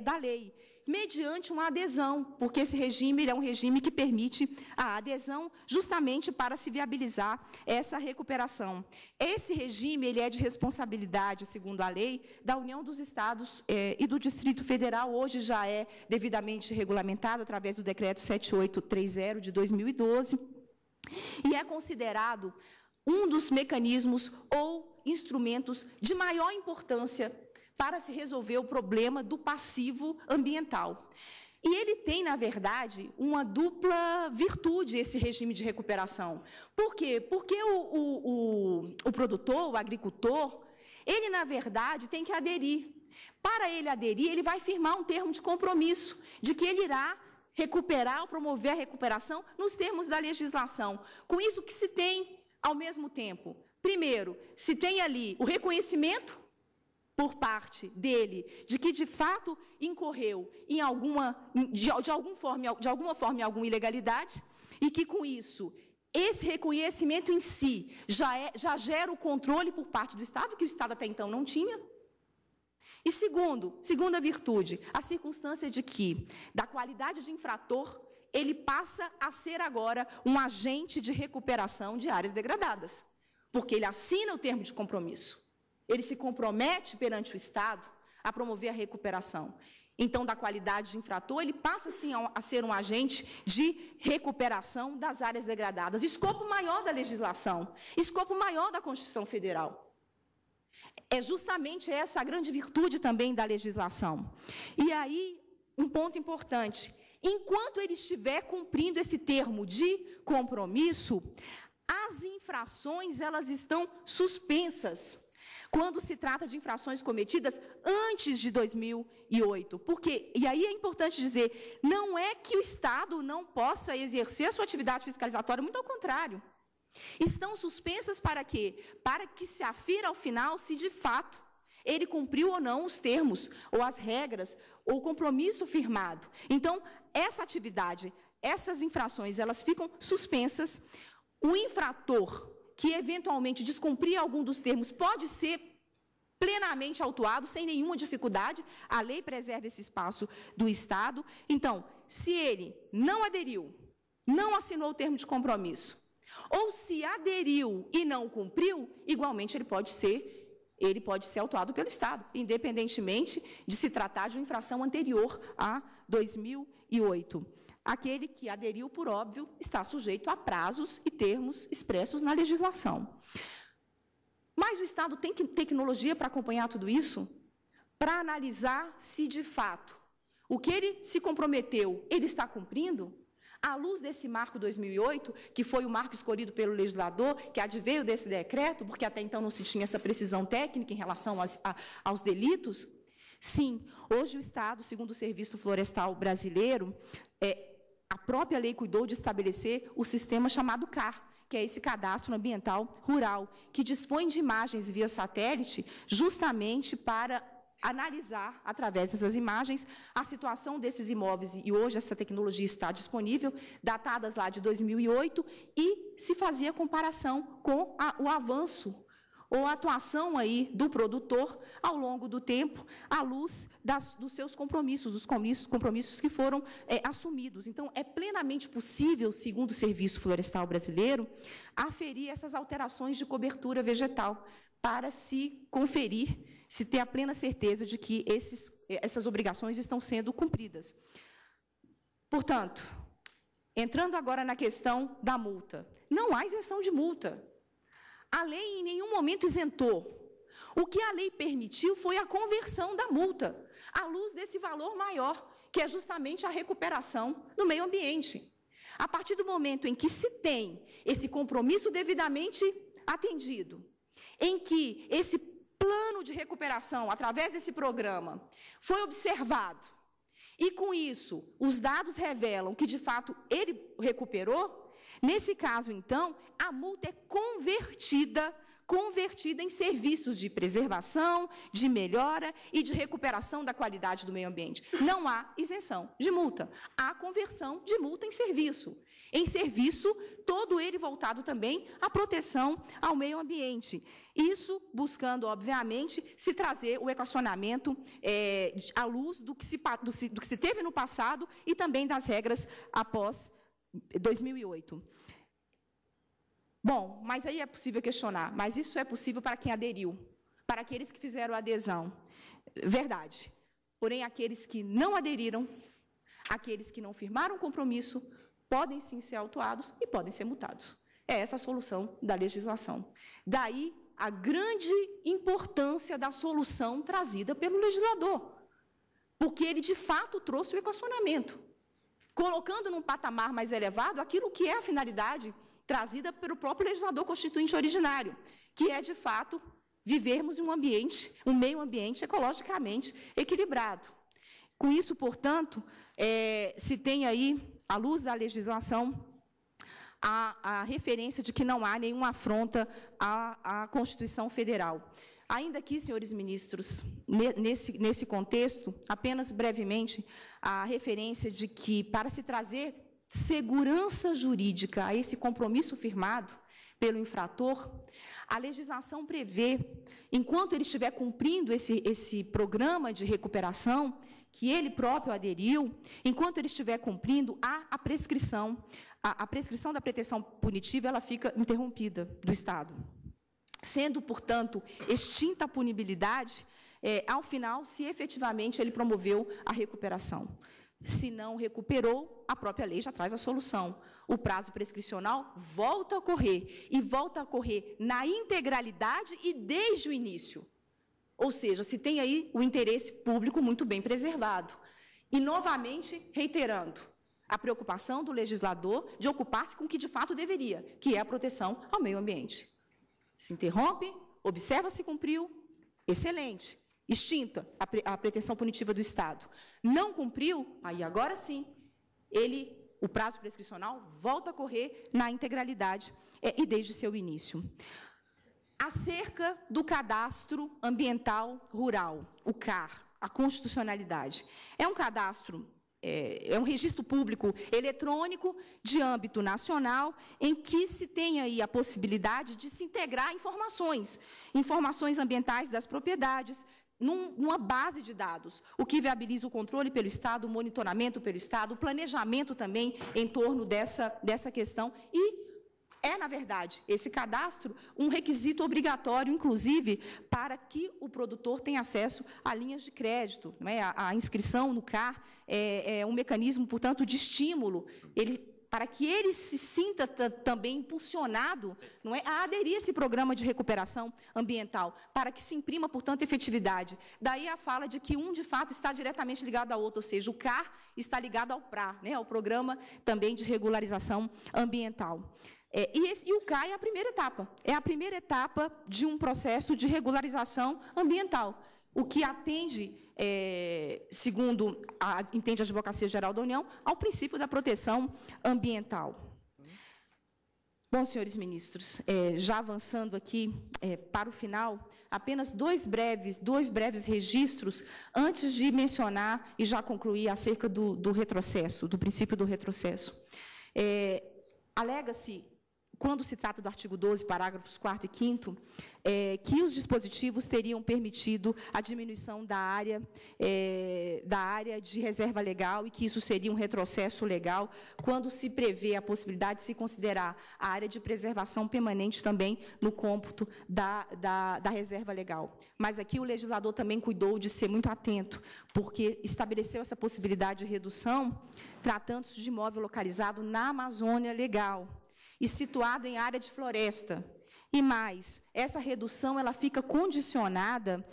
da lei, mediante uma adesão, porque esse regime é um regime que permite a adesão justamente para se viabilizar essa recuperação. Esse regime ele é de responsabilidade, segundo a lei, da União dos Estados e do Distrito Federal, hoje já é devidamente regulamentado através do Decreto 7830 de 2012, e é considerado um dos mecanismos ou instrumentos de maior importância para se resolver o problema do passivo ambiental. E ele tem, na verdade, uma dupla virtude, esse regime de recuperação. Por quê? Porque o produtor, o agricultor, ele, na verdade, tem que aderir. Para ele aderir, ele vai firmar um termo de compromisso, de que ele irá recuperar ou promover a recuperação nos termos da legislação. Com isso, o que se tem ao mesmo tempo? Primeiro, se tem ali o reconhecimento por parte dele de que, de fato, incorreu em de alguma forma em alguma ilegalidade, e que, com isso, esse reconhecimento em si já gera o controle por parte do Estado, que o Estado até então não tinha. E segunda virtude, a circunstância de que, da qualidade de infrator, ele passa a ser agora um agente de recuperação de áreas degradadas, porque ele assina o termo de compromisso. Ele se compromete perante o Estado a promover a recuperação. Então, da qualidade de infrator, ele passa, sim, a ser um agente de recuperação das áreas degradadas. Escopo maior da legislação, escopo maior da Constituição Federal. É justamente essa a grande virtude também da legislação. E aí, um ponto importante, enquanto ele estiver cumprindo esse termo de compromisso, as infrações elas estão suspensas quando se trata de infrações cometidas antes de 2008. Porque, e aí é importante dizer, não é que o Estado não possa exercer a sua atividade fiscalizatória, muito ao contrário. Estão suspensas para quê? Para que se afira ao final se, de fato, ele cumpriu ou não os termos, ou as regras, ou o compromisso firmado. Então, essa atividade, essas infrações, elas ficam suspensas. O infrator que eventualmente descumprir algum dos termos pode ser plenamente autuado, sem nenhuma dificuldade, a lei preserva esse espaço do Estado. Então, se ele não aderiu, não assinou o termo de compromisso, ou se aderiu e não cumpriu, igualmente ele pode ser autuado pelo Estado, independentemente de se tratar de uma infração anterior a 2008. Aquele que aderiu, por óbvio, está sujeito a prazos e termos expressos na legislação. Mas o Estado tem tecnologia para acompanhar tudo isso? Para analisar se, de fato, o que ele se comprometeu, ele está cumprindo? À luz desse marco 2008, que foi o marco escolhido pelo legislador, que adveio desse decreto, porque até então não se tinha essa precisão técnica em relação aos delitos? Sim, hoje o Estado, segundo o Serviço Florestal Brasileiro, a própria lei cuidou de estabelecer o sistema chamado CAR, que é esse Cadastro Ambiental Rural, que dispõe de imagens via satélite justamente para analisar, através dessas imagens, a situação desses imóveis, e hoje essa tecnologia está disponível, datadas lá de 2008, e se fazia comparação com o avanço ou a atuação aí do produtor ao longo do tempo, à luz dos seus compromissos, dos compromissos que foram assumidos. Então, é plenamente possível, segundo o Serviço Florestal Brasileiro, aferir essas alterações de cobertura vegetal, para se conferir, se ter a plena certeza de que essas obrigações estão sendo cumpridas. Portanto, entrando agora na questão da multa, não há isenção de multa. A lei em nenhum momento isentou. O que a lei permitiu foi a conversão da multa, à luz desse valor maior, que é justamente a recuperação do meio ambiente. A partir do momento em que se tem esse compromisso devidamente atendido, em que esse plano de recuperação, através desse programa, foi observado, e com isso os dados revelam que, de fato, ele recuperou, nesse caso, então, a multa é convertida em serviços de preservação, de melhora e de recuperação da qualidade do meio ambiente. Não há isenção de multa, há conversão de multa em serviço. Em serviço, todo ele voltado também à proteção ao meio ambiente. Isso buscando, obviamente, se trazer o equacionamento à luz do que se teve no passado e também das regras após 2008. Bom, mas aí é possível questionar, mas isso é possível para quem aderiu, para aqueles que fizeram adesão. Verdade. Porém, aqueles que não aderiram, aqueles que não firmaram compromisso, podem sim ser autuados e podem ser multados. É essa a solução da legislação. Daí a grande importância da solução trazida pelo legislador, porque ele, de fato, trouxe o equacionamento, colocando num patamar mais elevado aquilo que é a finalidade trazida pelo próprio legislador constituinte originário, que é, de fato, vivermos em um meio ambiente ecologicamente equilibrado. Com isso, portanto, se tem aí, à luz da legislação, a referência de que não há nenhuma afronta à Constituição Federal. Ainda aqui, senhores ministros, nesse contexto, apenas brevemente, a referência de que, para se trazer segurança jurídica a esse compromisso firmado pelo infrator, a legislação prevê, enquanto ele estiver cumprindo esse programa de recuperação, que ele próprio aderiu, enquanto ele estiver cumprindo, há a prescrição. A prescrição da pretensão punitiva, ela fica interrompida do Estado. Sendo, portanto, extinta a punibilidade, ao final, se efetivamente ele promoveu a recuperação. Se não recuperou, a própria lei já traz a solução. O prazo prescricional volta a correr, e volta a correr na integralidade e desde o início. Ou seja, se tem aí o interesse público muito bem preservado. E, novamente, reiterando, a preocupação do legislador de ocupar-se com o que de fato deveria, que é a proteção ao meio ambiente. Se interrompe, observa se cumpriu, excelente. Extinta a pretensão punitiva do Estado. Não cumpriu, aí agora sim, o prazo prescricional volta a correr na integralidade e desde seu início. Acerca do cadastro ambiental rural, o CAR, a constitucionalidade. É um cadastro, é um registro público eletrônico de âmbito nacional, em que se tem aí a possibilidade de se integrar informações ambientais das propriedades, numa base de dados, o que viabiliza o controle pelo Estado, o monitoramento pelo Estado, o planejamento também em torno dessa questão. E na verdade, esse cadastro um requisito obrigatório, inclusive, para que o produtor tenha acesso a linhas de crédito. Não é? A inscrição no CAR é um mecanismo, portanto, de estímulo, para que ele se sinta também impulsionado, não é, a aderir a esse programa de recuperação ambiental, para que se imprima, portanto, efetividade. Daí a fala de que de fato, está diretamente ligado ao outro, ou seja, o CAR está ligado ao PRA, né, ao Programa também de Regularização Ambiental. E o CAR é a primeira etapa de um processo de regularização ambiental, o que atende, segundo entende a Advocacia Geral da União, ao princípio da proteção ambiental. Bom, senhores ministros, já avançando aqui para o final, apenas dois breves registros, antes de mencionar e já concluir acerca do retrocesso, do princípio do retrocesso. Alega-se, quando se trata do artigo 12, parágrafos 4º e 5º, que os dispositivos teriam permitido a diminuição da área de reserva legal e que isso seria um retrocesso legal, quando se prevê a possibilidade de se considerar a área de preservação permanente também no cômputo da reserva legal. Mas aqui o legislador também cuidou de ser muito atento, porque estabeleceu essa possibilidade de redução, tratando-se de imóvel localizado na Amazônia Legal, e situado em área de floresta, E mais, essa redução ela fica condicionada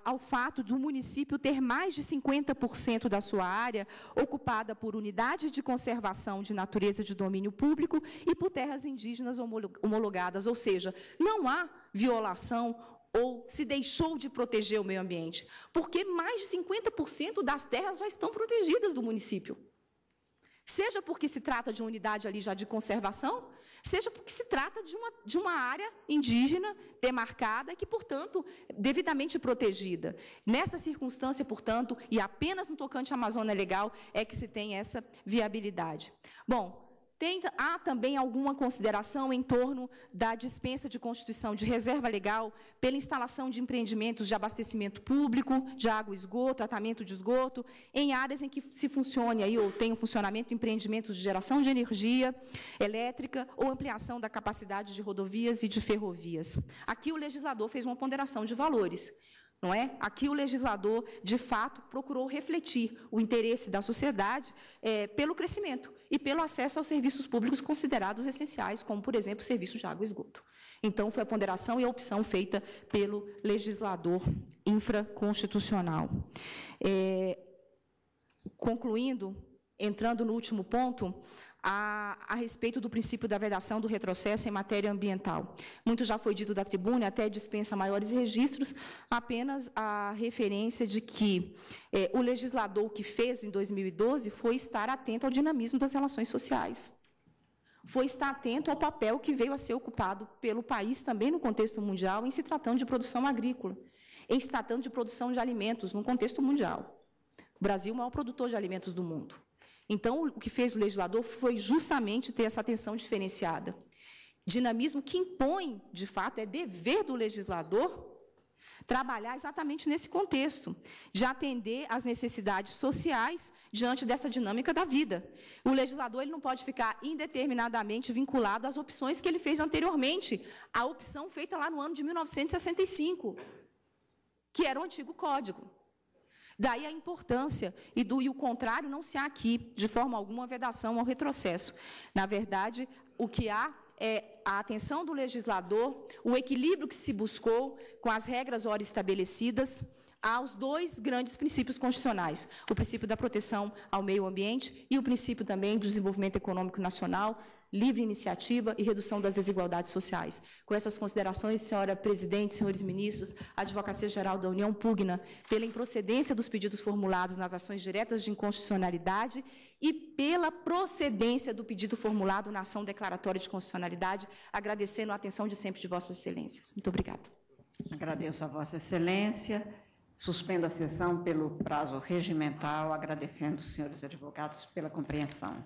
ao fato do município ter mais de 50% da sua área ocupada por unidades de conservação de natureza de domínio público e por terras indígenas homologadas, ou seja, não há violação ou se deixou de proteger o meio ambiente, porque mais de 50% das terras já estão protegidas do município. Seja porque se trata de uma unidade ali já de conservação, seja porque se trata de uma área indígena demarcada que, portanto, devidamente protegida. Nessa circunstância, portanto, e apenas no tocante à Amazônia Legal, é que se tem essa viabilidade. Bom, há também alguma consideração em torno da dispensa de constituição de reserva legal pela instalação de empreendimentos de abastecimento público, de água e esgoto, tratamento de esgoto, em áreas em que se funcione aí, ou tem o funcionamento de empreendimentos de geração de energia elétrica ou ampliação da capacidade de rodovias e de ferrovias. Aqui o legislador fez uma ponderação de valores. Não é? Aqui o legislador, de fato, procurou refletir o interesse da sociedade pelo crescimento e pelo acesso aos serviços públicos considerados essenciais, como, por exemplo, o serviço de água e esgoto. Então, foi a ponderação e a opção feita pelo legislador infraconstitucional. Concluindo, entrando no último ponto, a respeito do princípio da vedação do retrocesso em matéria ambiental. Muito já foi dito da tribuna, até dispensa maiores registros, apenas a referência de que o legislador o que fez em 2012 foi estar atento ao dinamismo das relações sociais. Foi estar atento ao papel que veio a ser ocupado pelo país, também no contexto mundial, em se tratando de produção agrícola, em se tratando de produção de alimentos, no contexto mundial. O Brasil é o maior produtor de alimentos do mundo. Então, o que fez o legislador foi justamente ter essa atenção diferenciada. Dinamismo que impõe, de fato, é dever do legislador trabalhar exatamente nesse contexto, de atender às necessidades sociais diante dessa dinâmica da vida. O legislador ele não pode ficar indeterminadamente vinculado às opções que ele fez anteriormente, a opção feita lá no ano de 1965, que era o antigo Código. Daí a importância, e o contrário não se há aqui, de forma alguma, vedação ao retrocesso. Na verdade, o que há é a atenção do legislador, o equilíbrio que se buscou com as regras ora estabelecidas, aos dois grandes princípios constitucionais, o princípio da proteção ao meio ambiente e o princípio também do desenvolvimento econômico nacional, livre iniciativa e redução das desigualdades sociais. Com essas considerações, senhora presidente, senhores ministros, a Advocacia Geral da União pugna pela improcedência dos pedidos formulados nas ações diretas de inconstitucionalidade e pela procedência do pedido formulado na ação declaratória de constitucionalidade, agradecendo a atenção de sempre de vossas excelências. Muito obrigada. Agradeço a vossa excelência. Suspendo a sessão pelo prazo regimental, agradecendo os senhores advogados pela compreensão.